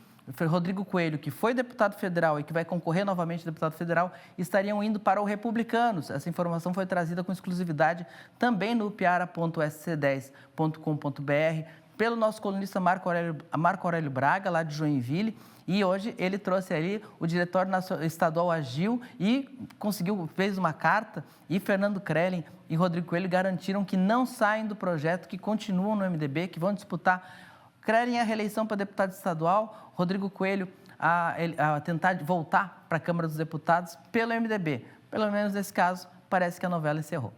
Rodrigo Coelho, que foi deputado federal e que vai concorrer novamente a deputado federal, estariam indo para o Republicanos. Essa informação foi trazida com exclusividade também no piara.sc10.com.br pelo nosso colunista Marco Aurélio Braga, lá de Joinville. E hoje ele trouxe ali, o diretório estadual agiu e fez uma carta, e Fernando Crelin e Rodrigo Coelho garantiram que não saem do projeto, que continuam no MDB, que vão disputar. Crelin a reeleição para deputado estadual, Rodrigo Coelho a tentar voltar para a Câmara dos Deputados pelo MDB. Pelo menos nesse caso, parece que a novela encerrou.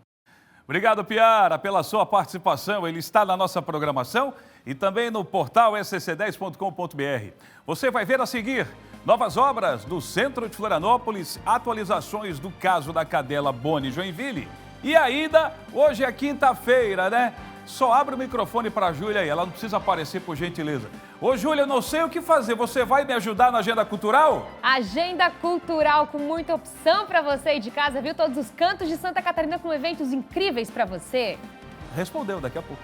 Obrigado, Piara, pela sua participação. Ele está na nossa programação e também no portal scc10.com.br. Você vai ver a seguir novas obras do centro de Florianópolis, atualizações do caso da cadela Boni Joinville. E ainda, hoje é quinta-feira, né? Só abre o microfone para a Júlia aí, ela não precisa aparecer, por gentileza. Ô, Júlia, eu não sei o que fazer, você vai me ajudar na agenda cultural? Agenda cultural com muita opção para você aí de casa, viu? Todos os cantos de Santa Catarina com eventos incríveis para você. Respondeu daqui a pouco.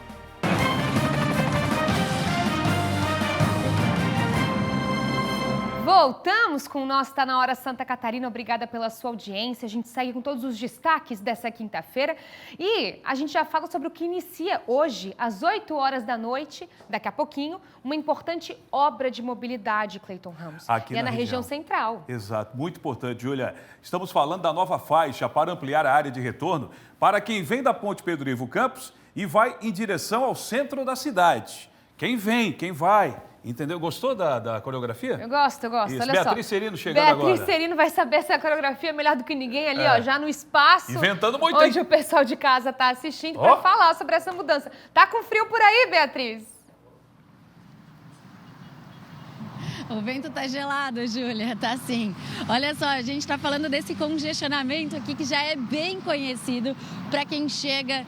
Voltamos com o nosso Tá Na Hora Santa Catarina. Obrigada pela sua audiência. A gente segue com todos os destaques dessa quinta-feira. E a gente já fala sobre o que inicia hoje, às 8 horas da noite, daqui a pouquinho, uma importante obra de mobilidade, Cleiton Ramos. Aqui na região central. Exato, muito importante, Júlia. Estamos falando da nova faixa para ampliar a área de retorno para quem vem da Ponte Pedro Ivo Campos e vai em direção ao centro da cidade. Quem vem, quem vai. Entendeu? Gostou da coreografia? Eu gosto. Isso. Olha Beatriz só. Serino chegando agora. Beatriz Serino vai saber essa coreografia melhor do que ninguém ali, ó, já no espaço. Inventando muito, onde o pessoal de casa tá assistindo para falar sobre essa mudança. Tá com frio por aí, Beatriz? O vento tá gelado, Júlia, tá sim. Olha só, a gente tá falando desse congestionamento aqui que já é bem conhecido para quem chega,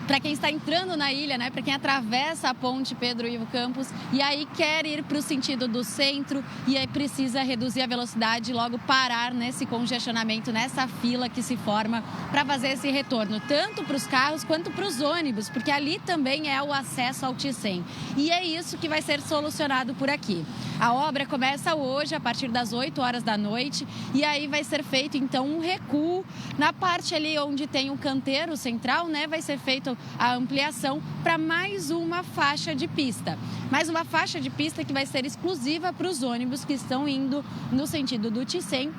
para quem está entrando na ilha, né? Para quem atravessa a ponte Pedro Ivo Campos e aí quer ir para o sentido do centro e aí precisa reduzir a velocidade e logo parar nesse congestionamento, nessa fila que se forma para fazer esse retorno, tanto para os carros quanto para os ônibus, porque ali também é o acesso ao Ticem. E é isso que vai ser solucionado por aqui. A obra começa hoje, a partir das 8 horas da noite, e aí vai ser feito, então, um recuo. Na parte ali onde tem o canteiro central, né, vai ser feita a ampliação para mais uma faixa de pista. Mais uma faixa de pista que vai ser exclusiva para os ônibus que estão indo no sentido do Ticem,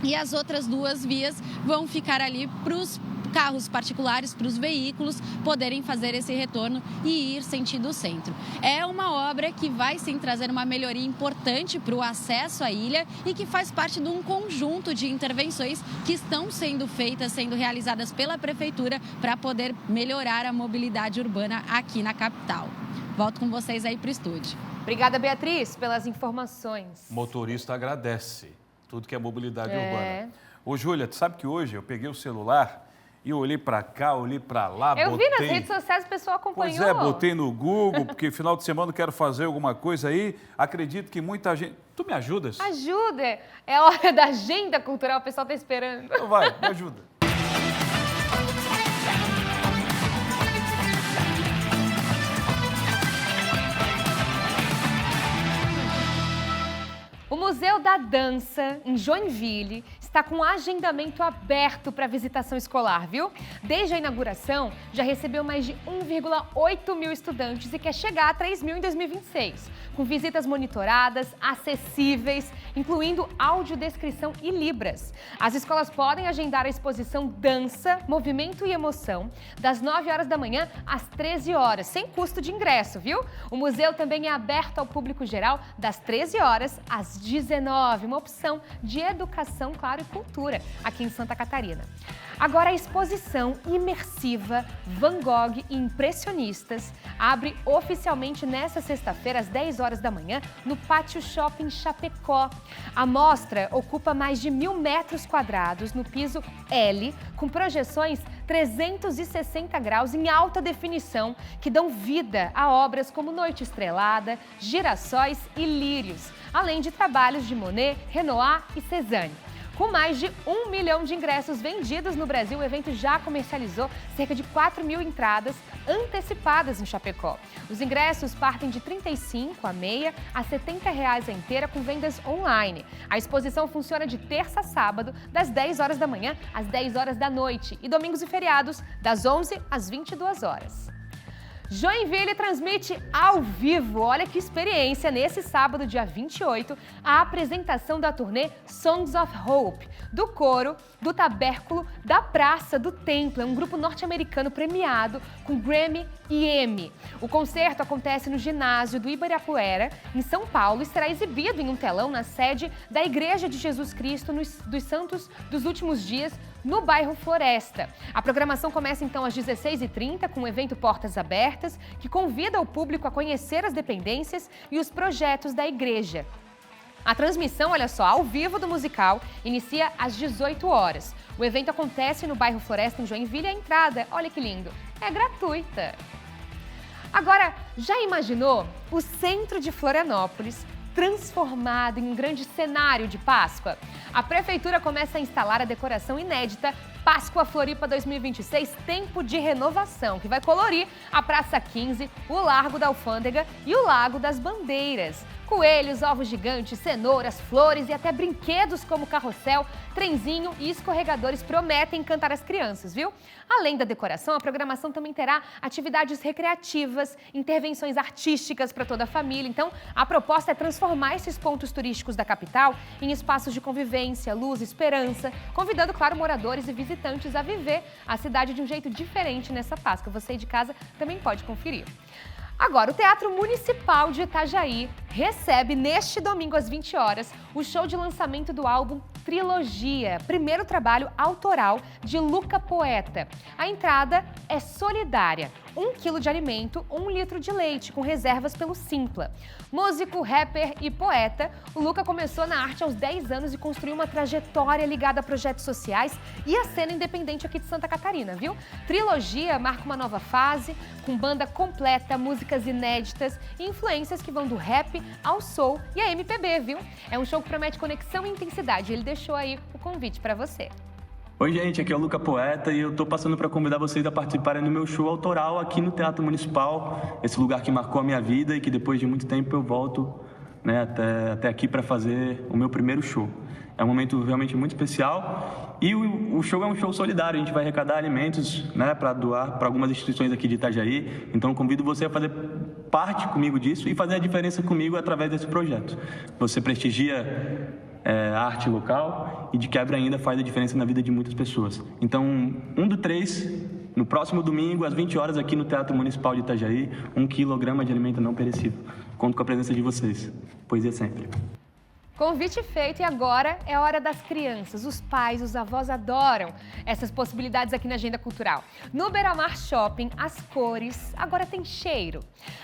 e as outras duas vias vão ficar ali para os carros particulares, para os veículos poderem fazer esse retorno e ir sentido centro. É uma obra que vai sim trazer uma melhoria importante para o acesso à ilha e que faz parte de um conjunto de intervenções que estão sendo feitas, sendo realizadas pela Prefeitura para poder melhorar a mobilidade urbana aqui na capital. Volto com vocês aí para o estúdio. Obrigada, Beatriz, pelas informações. O motorista agradece tudo que é mobilidade urbana. Ô, Júlia, tu sabe que hoje eu peguei o celular e eu olhei para cá, olhei para lá, eu vi nas redes sociais, o pessoal acompanhou. Pois é, botei no Google, porque final de semana eu quero fazer alguma coisa aí. Acredito que muita gente... Tu me ajudas? Ajuda! É hora da agenda cultural, o pessoal tá esperando. Então vai, me ajuda. O Museu da Dança, em Joinville, está com agendamento aberto para visitação escolar, viu? Desde a inauguração, já recebeu mais de 1,8 mil estudantes e quer chegar a 3 mil em 2026, com visitas monitoradas, acessíveis, incluindo audiodescrição e libras. As escolas podem agendar a exposição Dança, Movimento e Emoção, das 9 horas da manhã às 13 horas, sem custo de ingresso, viu? O museu também é aberto ao público geral das 13 horas às 19, uma opção de educação, claro, e cultura aqui em Santa Catarina. Agora, a exposição imersiva Van Gogh e Impressionistas abre oficialmente nesta sexta-feira, às 10 horas da manhã, no Pátio Shopping Chapecó. A mostra ocupa mais de 1.000 metros quadrados no piso L, com projeções 360 graus em alta definição, que dão vida a obras como Noite Estrelada, Girassóis e Lírios, além de trabalhos de Monet, Renoir e Cézanne. Com mais de 1 milhão de ingressos vendidos no Brasil, o evento já comercializou cerca de 4 mil entradas antecipadas em Chapecó. Os ingressos partem de R$ 35 a meia a R$ 70 a inteira, com vendas online. A exposição funciona de terça a sábado, das 10 horas da manhã às 10 horas da noite, e domingos e feriados, das 11 às 22 horas. Joinville transmite ao vivo, olha que experiência, nesse sábado, dia 28, a apresentação da turnê Songs of Hope, do coro, do Tabérculo, da Praça do Templo. É um grupo norte-americano premiado com Grammy e Emmy. O concerto acontece no ginásio do Ibirapuera, em São Paulo, e será exibido em um telão na sede da Igreja de Jesus Cristo dos Santos dos Últimos Dias, no bairro Floresta. A programação começa então às 16h30 com o evento Portas Abertas, que convida o público a conhecer as dependências e os projetos da igreja. A transmissão, olha só, ao vivo do musical, inicia às 18 horas. O evento acontece no bairro Floresta, em Joinville, e a entrada, olha que lindo, é gratuita. Agora, já imaginou o centro de Florianópolis transformado em um grande cenário de Páscoa? A Prefeitura começa a instalar a decoração inédita Páscoa Floripa 2026, Tempo de Renovação, que vai colorir a Praça 15, o Largo da Alfândega e o Lago das Bandeiras. Coelhos, ovos gigantes, cenouras, flores e até brinquedos como carrossel, trenzinho e escorregadores prometem encantar as crianças, viu? Além da decoração, a programação também terá atividades recreativas, intervenções artísticas para toda a família. Então, a proposta é transformar esses pontos turísticos da capital em espaços de convivência, luz, esperança, convidando, claro, moradores e visitantes a viver a cidade de um jeito diferente nessa Páscoa. Você de casa também pode conferir. Agora, o Teatro Municipal de Itajaí recebe neste domingo às 20 horas o show de lançamento do álbum Trilogia, primeiro trabalho autoral de Luca Poeta. A entrada é solidária, 1 quilo de alimento, 1 litro de leite, com reservas pelo Simpla. Músico, rapper e poeta, o Luca começou na arte aos 10 anos e construiu uma trajetória ligada a projetos sociais e a cena independente aqui de Santa Catarina, viu? Trilogia marca uma nova fase, com banda completa, músicas inéditas e influências que vão do rap ao soul e a MPB, viu? É um show que promete conexão e intensidade. Ele deixou aí o convite para você. Oi, gente, aqui é o Luca Poeta e eu tô passando para convidar vocês a participarem do meu show autoral aqui no Teatro Municipal, esse lugar que marcou a minha vida e que depois de muito tempo eu volto, né, até aqui para fazer o meu primeiro show. É um momento realmente muito especial e o show é um show solidário, a gente vai arrecadar alimentos, né, para doar para algumas instituições aqui de Itajaí, então convido você a fazer parte comigo disso e fazer a diferença comigo através desse projeto. Você prestigia a arte local e de quebra ainda faz a diferença na vida de muitas pessoas. Então, 1/3, no próximo domingo, às 20 horas, aqui no Teatro Municipal de Itajaí, 1 quilograma de alimento não perecível. Conto com a presença de vocês. Poesia sempre. Convite feito e agora é a hora das crianças. Os pais, os avós adoram essas possibilidades aqui na Agenda Cultural. No Beira-Mar Shopping, as cores agora têm cheiro.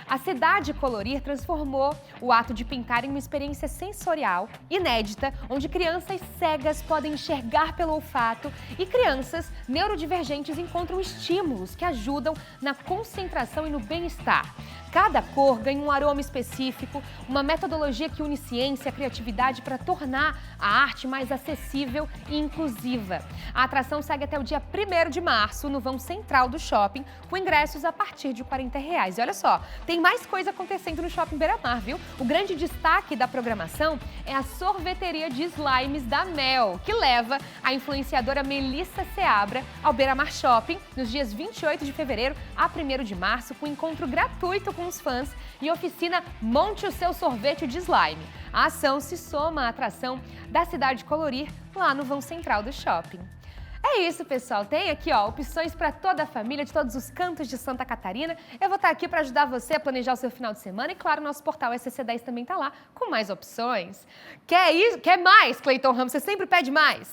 A Cidade Colorir transformou o ato de pintar em uma experiência sensorial, inédita, onde crianças cegas podem enxergar pelo olfato e crianças neurodivergentes encontram estímulos que ajudam na concentração e no bem-estar. Cada cor ganha um aroma específico, uma metodologia que une ciência e criatividade para tornar a arte mais acessível e inclusiva. A atração segue até o dia 1º de março no vão central do shopping, com ingressos a partir de R$ 40. E olha só, tem mais coisa acontecendo no Shopping Beira-Mar, viu? O grande destaque da programação é a sorveteria de slimes da Mel, que leva a influenciadora Melissa Seabra ao Beira-Mar Shopping nos dias 28 de fevereiro a 1º de março, com encontro gratuito com os fãs e oficina Monte o Seu Sorvete de Slime. A ação se soma à atração da Cidade Colorir lá no vão central do shopping. É isso, pessoal. Tem aqui, ó, opções para toda a família, de todos os cantos de Santa Catarina. Eu vou estar aqui para ajudar você a planejar o seu final de semana. E, claro, nosso portal SC10 também está lá com mais opções. Quer mais, Cleiton Ramos? Você sempre pede mais.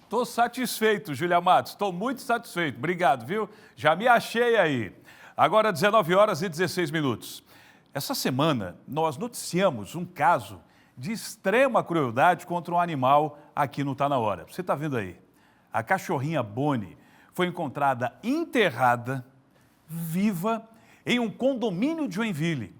Estou satisfeito, Júlia Matos. Estou muito satisfeito. Obrigado, viu? Já me achei aí. Agora, 19h16. Essa semana, nós noticiamos um caso de extrema crueldade contra um animal aqui no Tá Na Hora. Você está vendo aí? A cachorrinha Bonnie foi encontrada enterrada, viva, em um condomínio de Joinville.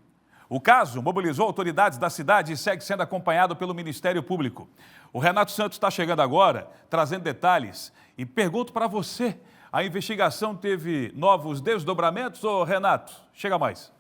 O caso mobilizou autoridades da cidade e segue sendo acompanhado pelo Ministério Público. O Renato Santos está chegando agora, trazendo detalhes. E pergunto para você, a investigação teve novos desdobramentos? Ô, Renato, chega mais.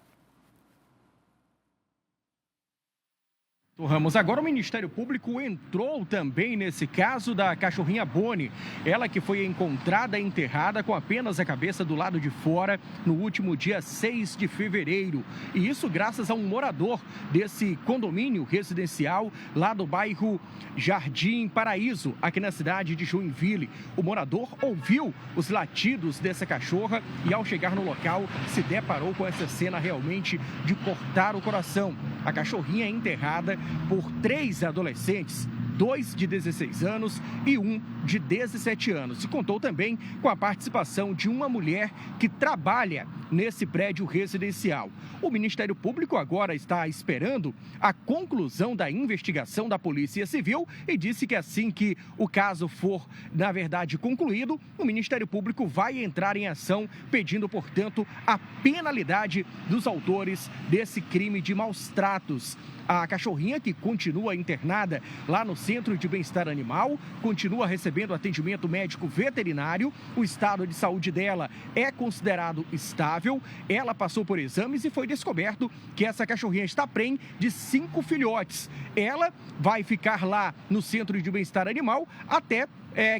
Ramos, agora o Ministério Público entrou também nesse caso da cachorrinha Bonnie, ela que foi encontrada enterrada com apenas a cabeça do lado de fora no último dia 6 de fevereiro. E isso graças a um morador desse condomínio residencial lá do bairro Jardim Paraíso, aqui na cidade de Joinville. O morador ouviu os latidos dessa cachorra e ao chegar no local se deparou com essa cena realmente de cortar o coração. A cachorrinha é enterrada por 3 adolescentes, 2 de 16 anos e 1 de 17 anos. E contou também com a participação de uma mulher que trabalha nesse prédio residencial. O Ministério Público agora está esperando a conclusão da investigação da Polícia Civil e disse que assim que o caso for, na verdade, concluído, o Ministério Público vai entrar em ação pedindo, portanto, a penalidade dos autores desse crime de maus tratos. A cachorrinha, que continua internada lá no Centro de Bem-Estar Animal, continua recebendo atendimento médico veterinário. O estado de saúde dela é considerado estável. Ela passou por exames e foi descoberto que essa cachorrinha está prenhe de 5 filhotes. Ela vai ficar lá no Centro de Bem-Estar Animal até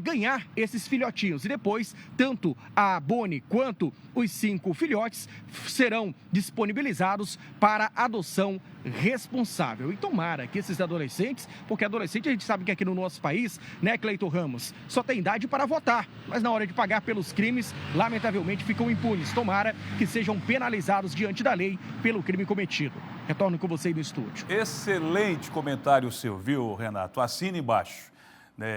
ganhar esses filhotinhos. E depois, tanto a Bonnie quanto os 5 filhotes serão disponibilizados para adoção responsável. E tomara que esses adolescentes, porque adolescente a gente sabe que aqui no nosso país, né, Cleiton Ramos, só tem idade para votar, mas na hora de pagar pelos crimes, lamentavelmente ficam impunes. Tomara que sejam penalizados diante da lei pelo crime cometido. Retorno com você aí no estúdio. Excelente comentário seu, viu, Renato? Assine embaixo.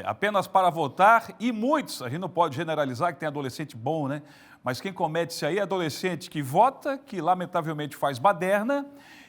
Apenas para votar, e muitos, a gente não pode generalizar que tem adolescente bom, né? Mas quem comete isso aí é adolescente que vota, que lamentavelmente faz baderna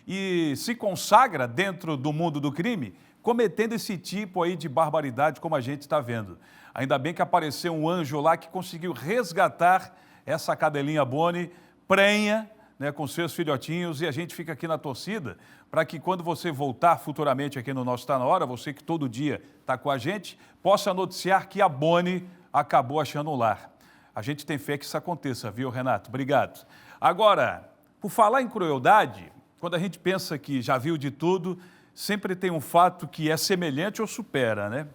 e se consagra dentro do mundo do crime, cometendo esse tipo aí de barbaridade como a gente está vendo. Ainda bem que apareceu um anjo lá que conseguiu resgatar essa cadelinha Bonnie, prenha, né, com seus filhotinhos, e a gente fica aqui na torcida para que quando você voltar futuramente aqui no nosso Tá Na Hora, você que todo dia está com a gente, possa noticiar que a Bonnie acabou achando um lar. A gente tem fé que isso aconteça, viu, Renato? Obrigado. Agora, por falar em crueldade, quando a gente pensa que já viu de tudo, sempre tem um fato que é semelhante ou supera, né?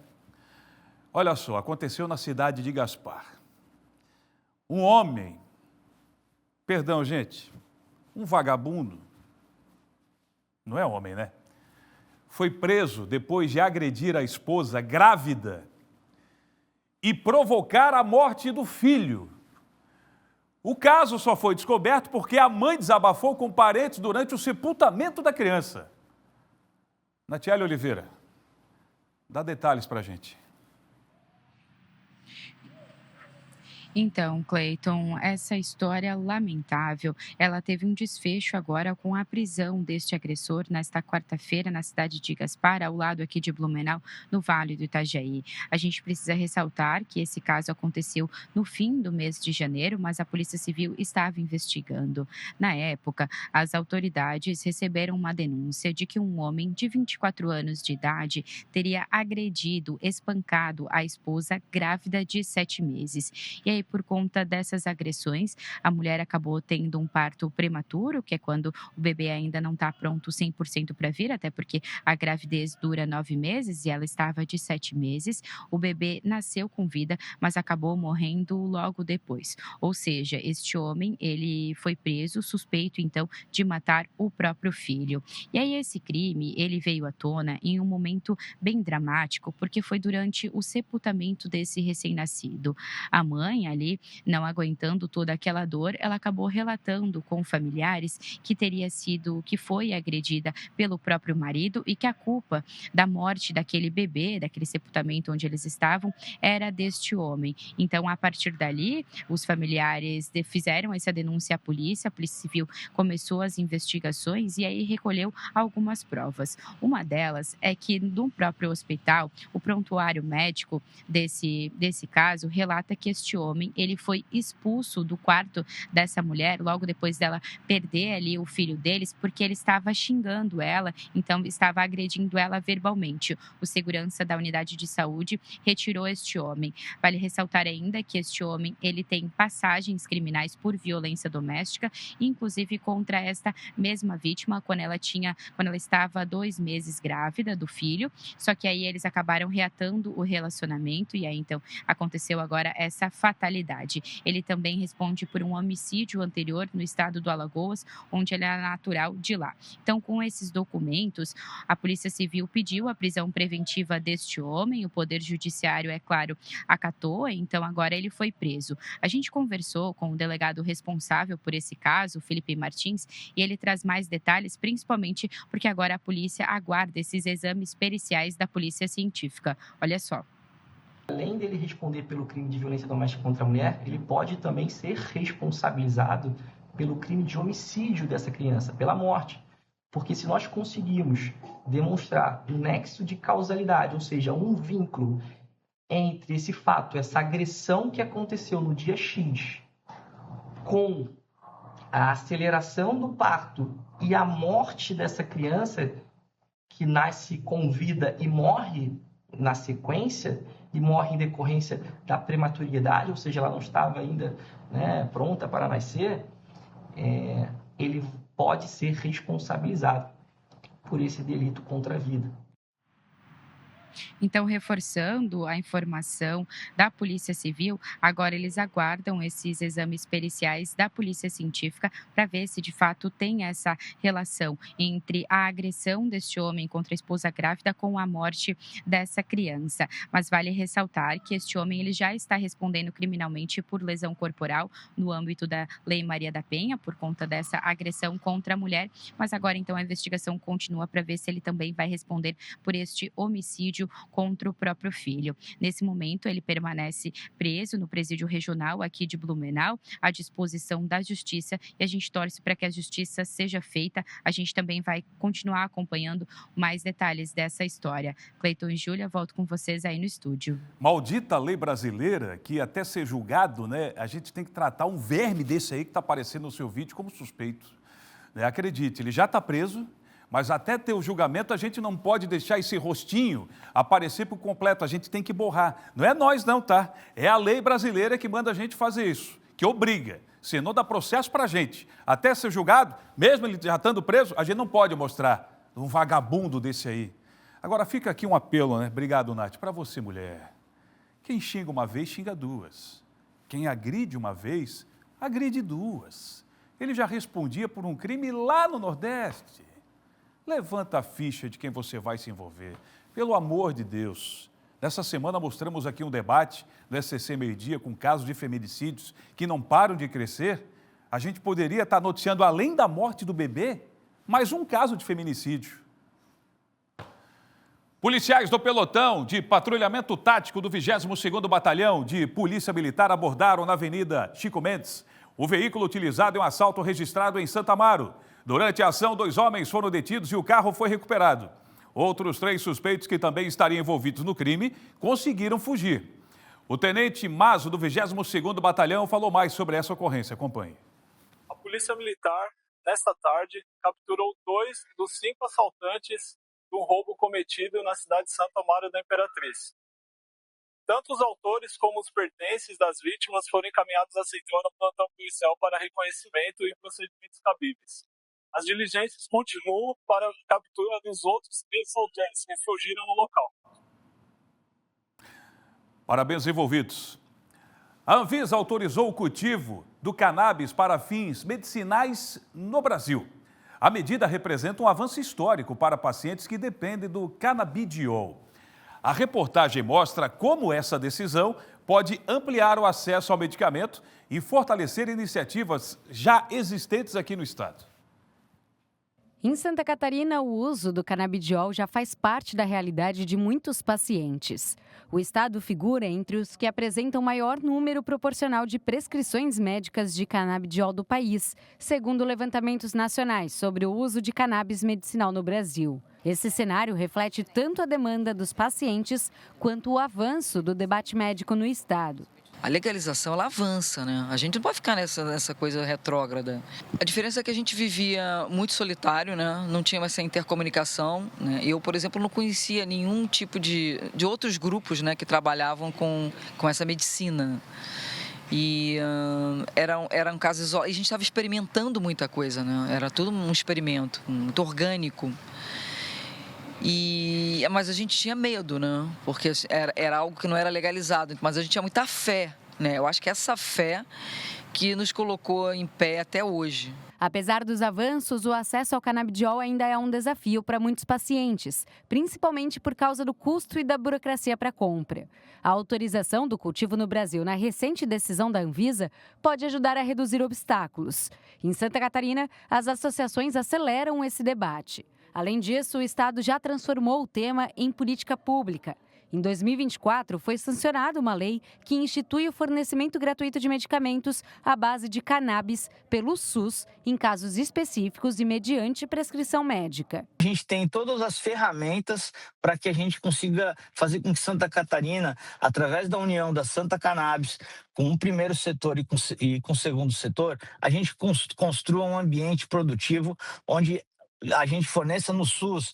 Olha só, aconteceu na cidade de Gaspar. Um homem, perdão, gente, um vagabundo, não é homem, né? Foi preso depois de agredir a esposa grávida e provocar a morte do filho. O caso só foi descoberto porque a mãe desabafou com parentes durante o sepultamento da criança. Natiele Oliveira, dá detalhes para a gente. Então, Cleiton, essa história lamentável, ela teve um desfecho agora com a prisão deste agressor nesta quarta-feira na cidade de Gaspar, ao lado aqui de Blumenau, no Vale do Itajaí. A gente precisa ressaltar que esse caso aconteceu no fim do mês de janeiro, mas a Polícia Civil estava investigando. Na época, as autoridades receberam uma denúncia de que um homem de 24 anos de idade teria agredido, espancado a esposa grávida de 7 meses. E aí, por conta dessas agressões, a mulher acabou tendo um parto prematuro, que é quando o bebê ainda não está pronto 100% para vir, até porque a gravidez dura 9 meses e ela estava de 7 meses. O bebê nasceu com vida, mas acabou morrendo logo depois. Ou seja, este homem, ele foi preso, suspeito então de matar o próprio filho. E aí esse crime, ele veio à tona em um momento bem dramático, porque foi durante o sepultamento desse recém-nascido. A mãe ali, não aguentando toda aquela dor, ela acabou relatando com familiares que foi agredida pelo próprio marido e que a culpa da morte daquele bebê, daquele sepultamento onde eles estavam, era deste homem. Então, a partir dali, os familiares fizeram essa denúncia à polícia, a Polícia Civil começou as investigações e aí recolheu algumas provas. Uma delas é que no próprio hospital, o prontuário médico desse caso relata que este homem, ele foi expulso do quarto dessa mulher logo depois dela perder ali o filho deles, porque ele estava xingando ela, então estava agredindo ela verbalmente. O segurança da unidade de saúde retirou este homem. Vale ressaltar ainda que este homem, ele tem passagens criminais por violência doméstica, inclusive contra esta mesma vítima quando ela estava 2 meses grávida do filho, só que aí eles acabaram reatando o relacionamento e aí então aconteceu agora essa fatalidade. Ele também responde por um homicídio anterior no estado do Alagoas, onde ele é natural de lá. Então, com esses documentos, a Polícia Civil pediu a prisão preventiva deste homem, o Poder Judiciário, é claro, acatou, então agora ele foi preso. A gente conversou com o delegado responsável por esse caso, Felipe Martins, e ele traz mais detalhes, principalmente porque agora a polícia aguarda esses exames periciais da Polícia Científica. Olha só. Além dele responder pelo crime de violência doméstica contra a mulher, ele pode também ser responsabilizado pelo crime de homicídio dessa criança, pela morte. Porque se nós conseguirmos demonstrar um nexo de causalidade, ou seja, um vínculo entre esse fato, essa agressão que aconteceu no dia X, com a aceleração do parto e a morte dessa criança, que nasce com vida e morre na sequência, e morre em decorrência da prematuridade, ou seja, ela não estava ainda pronta para nascer, ele pode ser responsabilizado por esse delito contra a vida. Então, reforçando a informação da Polícia Civil, agora eles aguardam esses exames periciais da Polícia Científica para ver se de fato tem essa relação entre a agressão deste homem contra a esposa grávida com a morte dessa criança. Mas vale ressaltar que este homem ele já está respondendo criminalmente por lesão corporal no âmbito da Lei Maria da Penha, por conta dessa agressão contra a mulher. Mas agora, então, a investigação continua para ver se ele também vai responder por este homicídio contra o próprio filho. Nesse momento, ele permanece preso no presídio regional aqui de Blumenau, à disposição da Justiça, e a gente torce para que a Justiça seja feita. A gente também vai continuar acompanhando mais detalhes dessa história. Cleiton e Júlia, volto com vocês aí no estúdio. Maldita lei brasileira, que até ser julgado, a gente tem que tratar um verme desse aí que está aparecendo no seu vídeo como suspeito. Acredite, ele já está preso, mas até ter o julgamento, a gente não pode deixar esse rostinho aparecer por completo, a gente tem que borrar. Não é nós não, tá? É a lei brasileira que manda a gente fazer isso, que obriga. Senão dá processo para a gente. Até ser julgado, mesmo ele já estando preso, a gente não pode mostrar um vagabundo desse aí. Agora fica aqui um apelo, Obrigado, Nath. Para você, mulher. Quem xinga uma vez, xinga duas. Quem agride uma vez, agride duas. Ele já respondia por um crime lá no Nordeste. Levanta a ficha de quem você vai se envolver. Pelo amor de Deus. Nessa semana mostramos aqui um debate no SCC Meio Dia com casos de feminicídios que não param de crescer. A gente poderia estar noticiando, além da morte do bebê, mais um caso de feminicídio. Policiais do pelotão de patrulhamento tático do 22º Batalhão de Polícia Militar abordaram na Avenida Chico Mendes o veículo utilizado em um assalto registrado em Santa Amaro. Durante a ação, 2 homens foram detidos e o carro foi recuperado. Outros 3 suspeitos que também estariam envolvidos no crime conseguiram fugir. O tenente Mazo do 22º Batalhão falou mais sobre essa ocorrência. Acompanhe. A Polícia Militar, nesta tarde, capturou 2 dos 5 assaltantes do roubo cometido na cidade de Santa Amaro da Imperatriz. Tanto os autores como os pertences das vítimas foram encaminhados à central do plantão policial para reconhecimento e procedimentos cabíveis. As diligências continuam para a captura dos outros 3 assaltantes que fugiram no local. Parabéns, envolvidos. A Anvisa autorizou o cultivo do cannabis para fins medicinais no Brasil. A medida representa um avanço histórico para pacientes que dependem do canabidiol. A reportagem mostra como essa decisão pode ampliar o acesso ao medicamento e fortalecer iniciativas já existentes aqui no estado. Em Santa Catarina, o uso do canabidiol já faz parte da realidade de muitos pacientes. O estado figura entre os que apresentam maior número proporcional de prescrições médicas de canabidiol do país, segundo levantamentos nacionais sobre o uso de cannabis medicinal no Brasil. Esse cenário reflete tanto a demanda dos pacientes quanto o avanço do debate médico no estado. A legalização, ela avança, né? A gente não pode ficar nessa coisa retrógrada. A diferença é que a gente vivia muito solitário, né? Não tinha essa intercomunicação, né? Eu, por exemplo, não conhecia nenhum tipo de outros grupos, né, que trabalhavam com essa medicina. E era um caso isolado. A gente estava experimentando muita coisa, né? Era tudo um experimento, muito orgânico. Mas a gente tinha medo, né? Porque era algo que não era legalizado, mas a gente tinha muita fé, né? Eu acho que essa fé que nos colocou em pé até hoje. Apesar dos avanços, o acesso ao canabidiol ainda é um desafio para muitos pacientes, principalmente por causa do custo e da burocracia para a compra. A autorização do cultivo no Brasil na recente decisão da Anvisa pode ajudar a reduzir obstáculos. Em Santa Catarina, as associações aceleram esse debate. Além disso, o estado já transformou o tema em política pública. Em 2024, foi sancionada uma lei que institui o fornecimento gratuito de medicamentos à base de cannabis pelo SUS em casos específicos e mediante prescrição médica. A gente tem todas as ferramentas para que a gente consiga fazer com que Santa Catarina, através da união da Santa Cannabis, com o primeiro setor e com o segundo setor, a gente construa um ambiente produtivo onde a gente forneça no SUS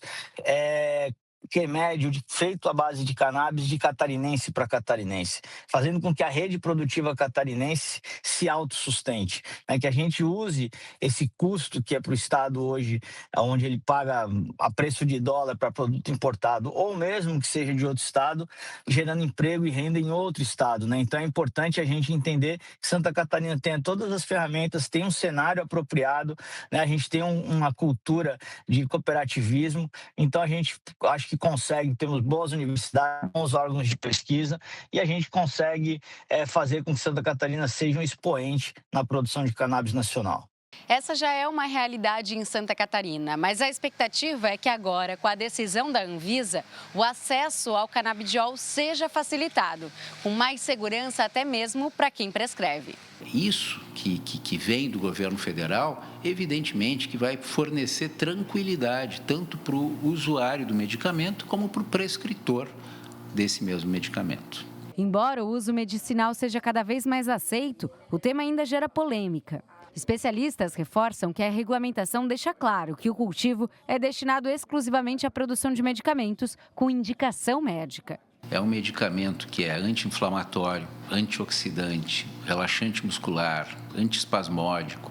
remédio feito à base de cannabis de catarinense para catarinense, fazendo com que a rede produtiva catarinense se autossustente, né? Que a gente use esse custo que é para o Estado hoje, onde ele paga a preço de dólar para produto importado, ou mesmo que seja de outro Estado, gerando emprego e renda em outro Estado, né? Então é importante a gente entender que Santa Catarina tem todas as ferramentas, tem um cenário apropriado, né? A gente tem uma cultura de cooperativismo, então a gente acho que consegue, temos boas universidades, bons órgãos de pesquisa e a gente consegue fazer com que Santa Catarina seja um expoente na produção de cannabis nacional. Essa já é uma realidade em Santa Catarina, mas a expectativa é que agora, com a decisão da Anvisa, o acesso ao canabidiol seja facilitado, com mais segurança até mesmo para quem prescreve. Isso que vem do governo federal, evidentemente que vai fornecer tranquilidade, tanto para o usuário do medicamento como para o prescritor desse mesmo medicamento. Embora o uso medicinal seja cada vez mais aceito, o tema ainda gera polêmica. Especialistas reforçam que a regulamentação deixa claro que o cultivo é destinado exclusivamente à produção de medicamentos com indicação médica. É um medicamento que é anti-inflamatório, antioxidante, relaxante muscular, antiespasmódico,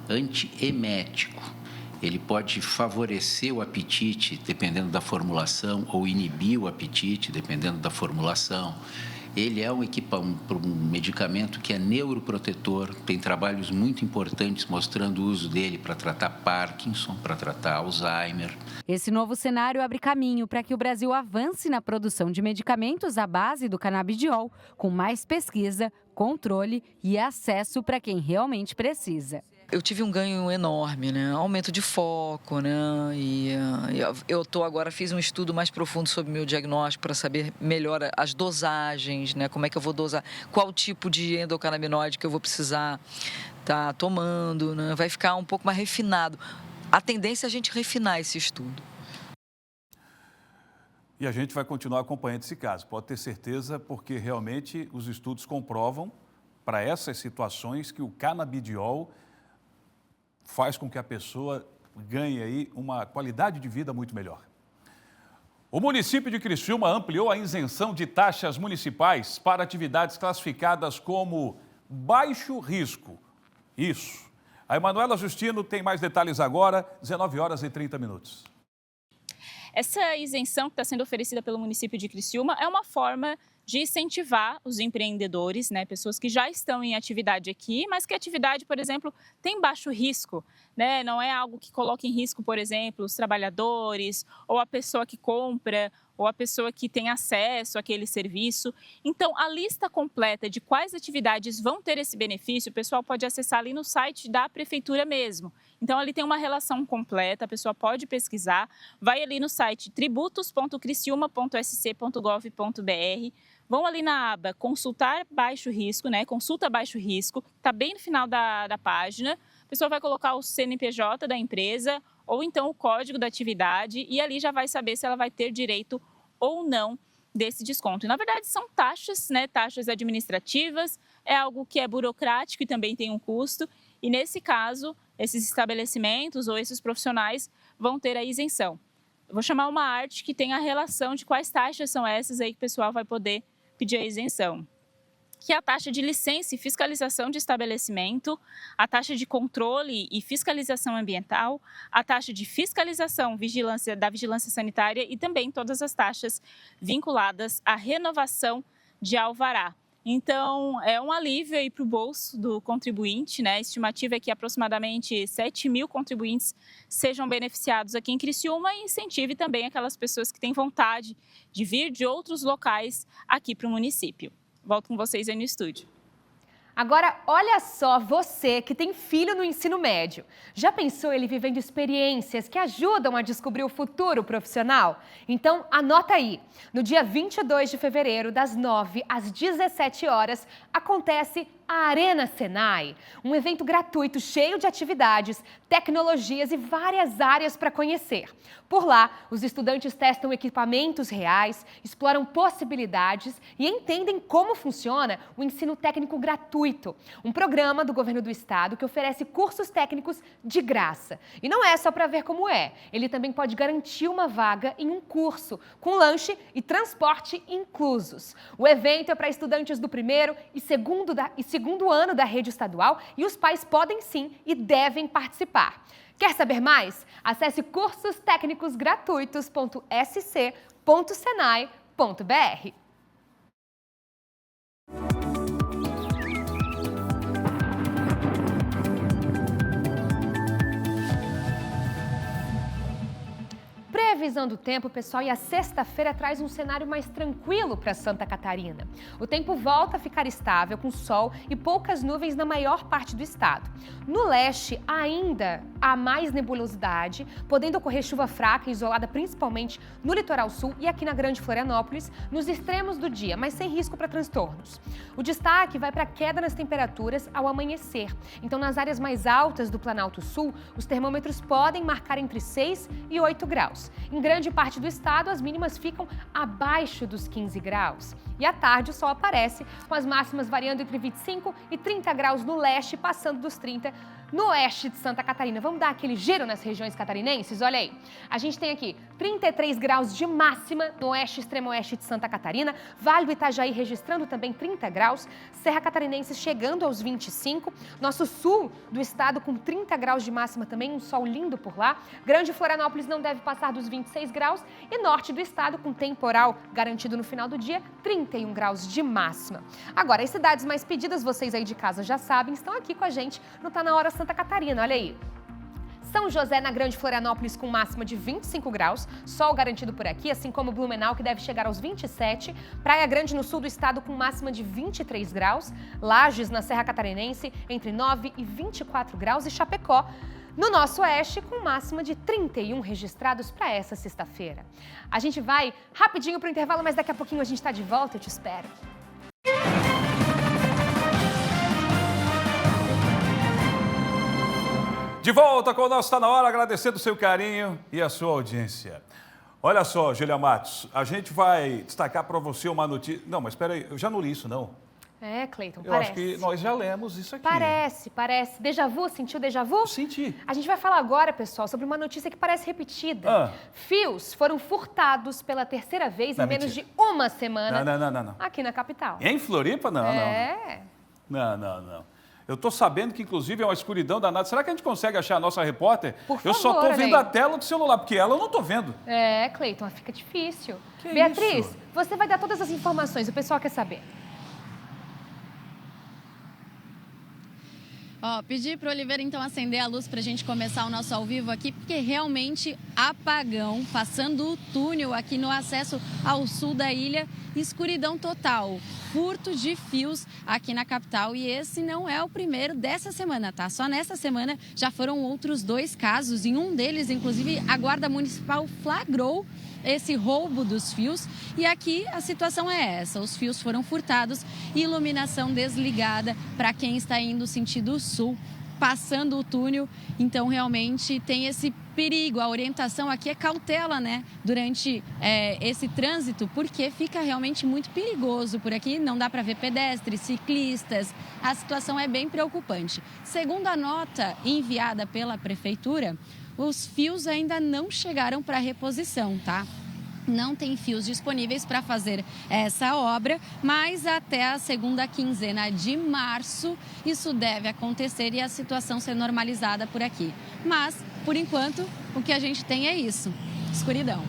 antiemético. Ele pode favorecer o apetite, dependendo da formulação, ou inibir o apetite, dependendo da formulação. Ele é um medicamento que é neuroprotetor, tem trabalhos muito importantes mostrando o uso dele para tratar Parkinson, para tratar Alzheimer. Esse novo cenário abre caminho para que o Brasil avance na produção de medicamentos à base do canabidiol, com mais pesquisa, controle e acesso para quem realmente precisa. eu tive um ganho enorme, né? Aumento de foco, né? E eu agora fiz um estudo mais profundo sobre o meu diagnóstico para saber melhor as dosagens, né? Como é que eu vou dosar, qual tipo de endocannabinoide que eu vou precisar estar tomando, né? Vai ficar um pouco mais refinado. A tendência é a gente refinar esse estudo. E a gente vai continuar acompanhando esse caso, pode ter certeza, porque realmente os estudos comprovam para essas situações que o canabidiol faz com que a pessoa ganhe aí uma qualidade de vida muito melhor. O município de Criciúma ampliou a isenção de taxas municipais para atividades classificadas como baixo risco. Isso. A Emanuela Justino tem mais detalhes agora, 19h30. Essa isenção que está sendo oferecida pelo município de Criciúma é uma forma de incentivar os empreendedores, né, pessoas que já estão em atividade aqui, mas que a atividade, por exemplo, tem baixo risco, né, não é algo que coloque em risco, por exemplo, os trabalhadores ou a pessoa que compra ou a pessoa que tem acesso àquele serviço. Então, a lista completa de quais atividades vão ter esse benefício, o pessoal pode acessar ali no site da prefeitura mesmo. Então, ali tem uma relação completa, a pessoa pode pesquisar, vai ali no site tributos.criciúma.sc.gov.br, vão ali na aba consultar baixo risco, né? Consulta baixo risco, está bem no final da página. A pessoa vai colocar o CNPJ da empresa ou então o código da atividade e ali já vai saber se ela vai ter direito ou não desse desconto. E, na verdade, são taxas, né? Taxas administrativas, é algo que é burocrático e também tem um custo. E, nesse caso, esses estabelecimentos ou esses profissionais vão ter a isenção. Eu vou chamar uma arte que tem a relação de quais taxas são essas aí que o pessoal vai poder pedir a isenção. Que é a taxa de licença e fiscalização de estabelecimento, a taxa de controle e fiscalização ambiental, a taxa de fiscalização da vigilância sanitária e também todas as taxas vinculadas à renovação de alvará. Então, é um alívio aí para o bolso do contribuinte, né? A estimativa é que aproximadamente 7 mil contribuintes sejam beneficiados aqui em Criciúma e incentive também aquelas pessoas que têm vontade de vir de outros locais aqui para o município. Volto com vocês aí no estúdio. Agora, olha só, você que tem filho no ensino médio. Já pensou ele vivendo experiências que ajudam a descobrir o futuro profissional? Então, anota aí. No dia 22 de fevereiro, das 9 às 17 horas, acontece a Arena Senai, um evento gratuito cheio de atividades, tecnologias e várias áreas para conhecer. Por lá, os estudantes testam equipamentos reais, exploram possibilidades e entendem como funciona o ensino técnico gratuito, um programa do governo do estado que oferece cursos técnicos de graça. E não é só para ver como é, ele também pode garantir uma vaga em um curso, com lanche e transporte inclusos. O evento é para estudantes do primeiro e segundo ano da rede estadual e os pais podem sim e devem participar. Quer saber mais? Acesse cursostecnicosgratuitos.sc.senai.br. Previsão do tempo, pessoal, e a sexta-feira traz um cenário mais tranquilo para Santa Catarina. O tempo volta a ficar estável, com sol e poucas nuvens na maior parte do estado. No leste, ainda há mais nebulosidade, podendo ocorrer chuva fraca e isolada, principalmente no litoral sul e aqui na Grande Florianópolis, nos extremos do dia, mas sem risco para transtornos. O destaque vai para a queda nas temperaturas ao amanhecer. Então, nas áreas mais altas do Planalto Sul, os termômetros podem marcar entre 6 e 8 graus. Em grande parte do estado, as mínimas ficam abaixo dos 15 graus. E à tarde, o sol aparece, com as máximas variando entre 25 e 30 graus no leste, passando dos 30 no oeste de Santa Catarina. Vamos dar aquele giro nas regiões catarinenses? Olha aí, a gente tem aqui 33 graus de máxima no oeste, extremo oeste de Santa Catarina, Vale do Itajaí registrando também 30 graus, Serra Catarinense chegando aos 25, nosso sul do estado com 30 graus de máxima também, um sol lindo por lá, Grande Florianópolis não deve passar dos 26 graus e norte do estado com temporal garantido no final do dia, 31 graus de máxima. Agora, as cidades mais pedidas, vocês aí de casa já sabem, estão aqui com a gente no Tá Na Hora Santa Catarina, olha aí. São José, na Grande Florianópolis, com máxima de 25 graus. Sol garantido por aqui, assim como Blumenau, que deve chegar aos 27. Praia Grande, no sul do estado, com máxima de 23 graus. Lages, na Serra Catarinense, entre 9 e 24 graus. E Chapecó, no nosso oeste, com máxima de 31 registrados para essa sexta-feira. A gente vai rapidinho para o intervalo, mas daqui a pouquinho a gente está de volta, eu te espero. De volta com o nosso Tá Na Hora, agradecendo o seu carinho e a sua audiência. Olha só, Júlia Matos, a gente vai destacar para você uma notícia... Não, mas espera aí, eu já não li isso, não. É, Cleiton, Eu parece. acho que nós já lemos isso aqui. Parece. Déjà vu? Sentiu déjà vu? Senti. A gente vai falar agora, pessoal, sobre uma notícia que parece repetida. Fios foram furtados pela terceira vez em menos de uma semana Não. aqui na capital. Em Floripa? Não. Não. Eu tô sabendo que, inclusive, é uma escuridão danada. Será que a gente consegue achar a nossa repórter? Por eu só favor, tô vendo Ney. a tela do celular, porque ela eu não tô vendo. É, Cleiton, fica difícil. Que Beatriz, isso? você vai dar todas as informações, o pessoal quer saber. Pedir para o Oliveira, então, acender a luz para a gente começar o nosso ao vivo aqui, porque realmente apagão, passando o túnel aqui no acesso ao sul da ilha, escuridão total, furto de fios aqui na capital. E esse não é o primeiro dessa semana, tá? Só nessa semana já foram outros 2 casos. Em um deles, inclusive, a Guarda Municipal flagrou esse roubo dos fios. E aqui a situação é essa: os fios foram furtados, iluminação desligada para quem está indo sentido sul, passando o túnel. Então realmente tem esse perigo. A orientação aqui é cautela, né, durante esse trânsito, porque fica realmente muito perigoso por aqui. Não dá para ver pedestres, ciclistas. A situação é bem preocupante. Segundo a nota enviada pela prefeitura, os fios ainda não chegaram para reposição, tá? Não tem fios disponíveis para fazer essa obra, mas até a segunda quinzena de março isso deve acontecer e a situação ser normalizada por aqui. Mas, por enquanto, o que a gente tem é isso: escuridão.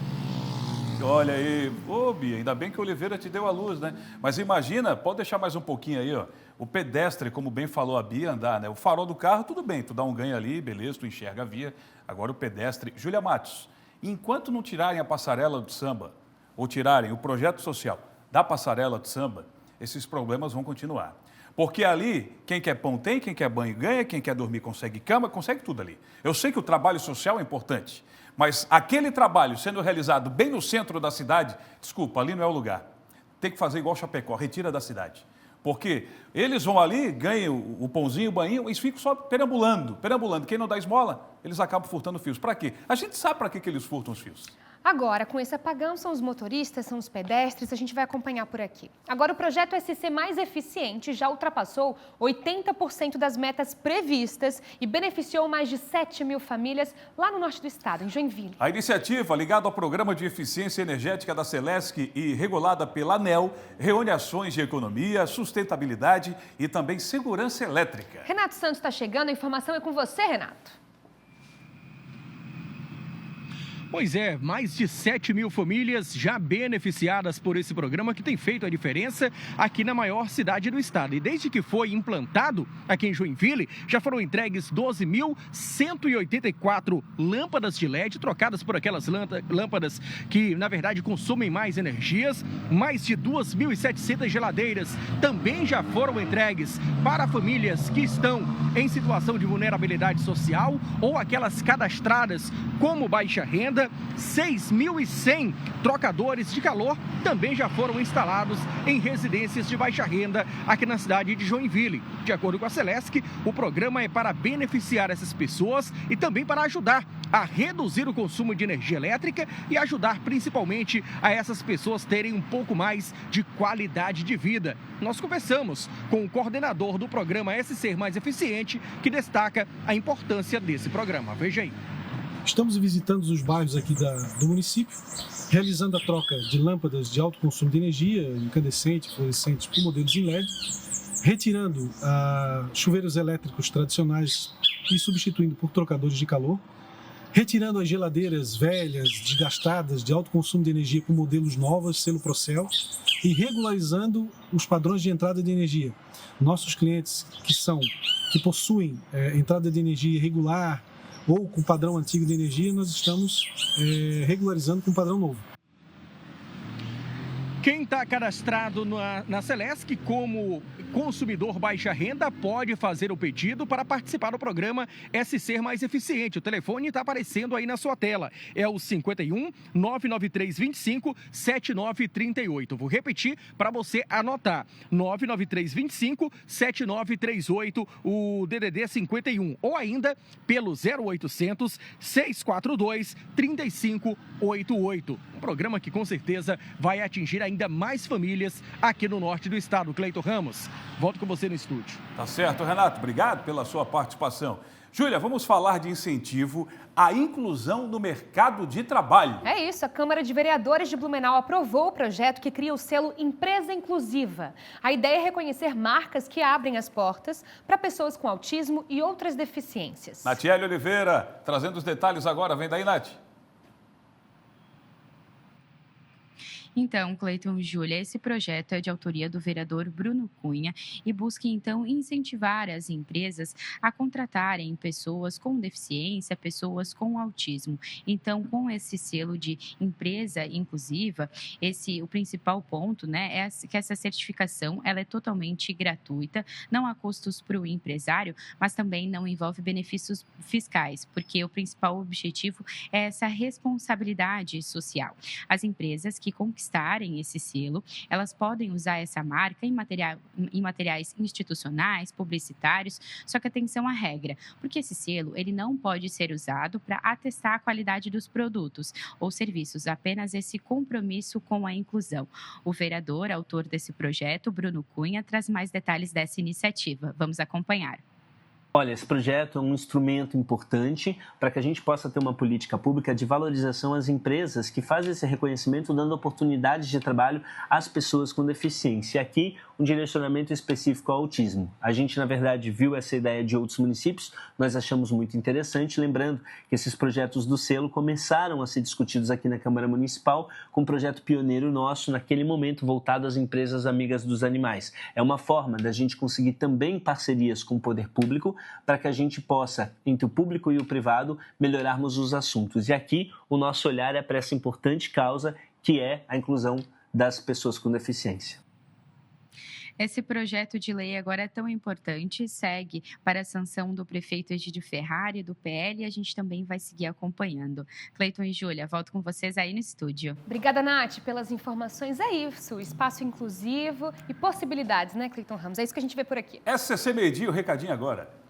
Olha aí, Bia, ainda bem que o Oliveira te deu a luz, né? Mas imagina, pode deixar mais um pouquinho aí, ó. O pedestre, como bem falou a Bia, andar, né? O farol do carro, tudo bem, tu dá um ganho ali, beleza, tu enxerga a via. Agora o pedestre. Júlia Matos, enquanto não tirarem a passarela do samba, ou tirarem o projeto social da passarela do samba, esses problemas vão continuar. Porque ali, quem quer pão tem, quem quer banho ganha, quem quer dormir consegue cama, consegue tudo ali. Eu sei que o trabalho social é importante, mas aquele trabalho sendo realizado bem no centro da cidade, desculpa, ali não é o lugar. Tem que fazer igual Chapecó, retira da cidade. Porque eles vão ali, ganham o pãozinho, o banhinho, e ficam só perambulando. Quem não dá esmola, eles acabam furtando fios. Para quê? A gente sabe para que eles furtam os fios. Agora, com esse apagão, são os motoristas, são os pedestres, a gente vai acompanhar por aqui. Agora, o projeto SC Mais Eficiente já ultrapassou 80% das metas previstas e beneficiou mais de 7 mil famílias lá no norte do estado, em Joinville. A iniciativa, ligada ao Programa de Eficiência Energética da Celesc e regulada pela ANEEL, reúne ações de economia, sustentabilidade e também segurança elétrica. Renato Santos está chegando, a informação é com você, Renato. Pois é, mais de 7 mil famílias já beneficiadas por esse programa que tem feito a diferença aqui na maior cidade do estado. E desde que foi implantado aqui em Joinville, já foram entregues 12.184 lâmpadas de LED, trocadas por aquelas lâmpadas que, na verdade, consomem mais energias. Mais de 2.700 geladeiras também já foram entregues para famílias que estão em situação de vulnerabilidade social ou aquelas cadastradas como baixa renda. 6.100 trocadores de calor também já foram instalados em residências de baixa renda aqui na cidade de Joinville. De acordo com a Celesc, o programa é para beneficiar essas pessoas e também para ajudar a reduzir o consumo de energia elétrica e ajudar principalmente a essas pessoas terem um pouco mais de qualidade de vida. Nós conversamos com o coordenador do programa SC Mais Eficiente, que destaca a importância desse programa. Veja aí. Estamos visitando os bairros aqui do município, realizando a troca de lâmpadas de alto consumo de energia, incandescentes, fluorescentes, por modelos em LED, retirando chuveiros elétricos tradicionais e substituindo por trocadores de calor, retirando as geladeiras velhas, desgastadas, de alto consumo de energia por modelos novos, selo Procel, e regularizando os padrões de entrada de energia. Nossos clientes que possuem entrada de energia irregular, ou com padrão antigo de energia, nós estamos regularizando com padrão novo. Quem está cadastrado na Celesc como consumidor baixa renda pode fazer o pedido para participar do programa SC Mais Eficiente. O telefone está aparecendo aí na sua tela. É o 51 993 25 7938. Vou repetir para você anotar. 993 25 7938, o DDD 51. Ou ainda pelo 0800 642 3588. Um programa que com certeza vai atingir ainda mais famílias aqui no norte do estado. Cleiton Ramos, volto com você no estúdio. Tá certo, Renato. Obrigado pela sua participação. Júlia, vamos falar de incentivo à inclusão no mercado de trabalho. É isso, a Câmara de Vereadores de Blumenau aprovou o projeto que cria o selo Empresa Inclusiva. A ideia é reconhecer marcas que abrem as portas para pessoas com autismo e outras deficiências. Natiele Oliveira, trazendo os detalhes agora. Vem daí, Nath. Então, Cleiton e Júlia, esse projeto é de autoria do vereador Bruno Cunha e busca, então, incentivar as empresas a contratarem pessoas com deficiência, pessoas com autismo. Então, com esse selo de empresa inclusiva, o principal ponto, né, é que essa certificação ela é totalmente gratuita, não há custos para o empresário, mas também não envolve benefícios fiscais, porque o principal objetivo é essa responsabilidade social. As empresas que conquistarem esse selo, elas podem usar essa marca em materiais institucionais, publicitários, só que atenção à regra, porque esse selo ele não pode ser usado para atestar a qualidade dos produtos ou serviços, apenas esse compromisso com a inclusão. O vereador, autor desse projeto, Bruno Cunha, traz mais detalhes dessa iniciativa. Vamos acompanhar. Olha, esse projeto é um instrumento importante para que a gente possa ter uma política pública de valorização às empresas que fazem esse reconhecimento, dando oportunidades de trabalho às pessoas com deficiência. E aqui, um direcionamento específico ao autismo. A gente, na verdade, viu essa ideia de outros municípios, nós achamos muito interessante, lembrando que esses projetos do selo começaram a ser discutidos aqui na Câmara Municipal com um projeto pioneiro nosso, naquele momento, voltado às empresas amigas dos animais. É uma forma da gente conseguir também parcerias com o poder público, para que a gente possa, entre o público e o privado, melhorarmos os assuntos. E aqui o nosso olhar é para essa importante causa, que é a inclusão das pessoas com deficiência. Esse projeto de lei agora é tão importante, segue para a sanção do prefeito Egídio Ferrari, do PL, e a gente também vai seguir acompanhando. Cleiton e Júlia, volto com vocês aí no estúdio. Obrigada, Nath, pelas informações. É isso, espaço inclusivo e possibilidades, né, Cleiton Ramos? É isso que a gente vê por aqui. SCC Meio-Dia, o recadinho agora.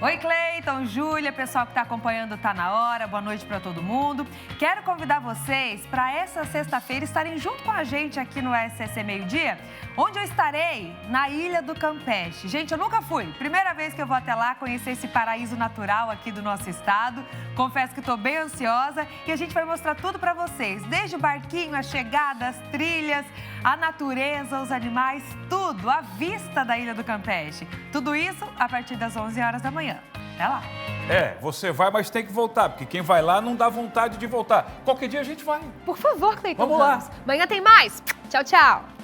Oi, Cleiton, Júlia, pessoal que está acompanhando Tá Na Hora, boa noite para todo mundo. Quero convidar vocês para essa sexta-feira estarem junto com a gente aqui no SCC Meio-Dia, onde eu estarei na Ilha do Campeche. Gente, eu nunca fui, primeira vez que eu vou até lá conhecer esse paraíso natural aqui do nosso estado. Confesso que estou bem ansiosa e a gente vai mostrar tudo para vocês, desde o barquinho, a chegada, as trilhas, a natureza, os animais, tudo, a vista da Ilha do Campeche. Tudo isso a partir das 11 horas da manhã. Até lá. Você vai, mas tem que voltar, porque quem vai lá não dá vontade de voltar. Qualquer dia a gente vai. Por favor, Cleiton Vamos lá. Amanhã tem mais. Tchau, tchau.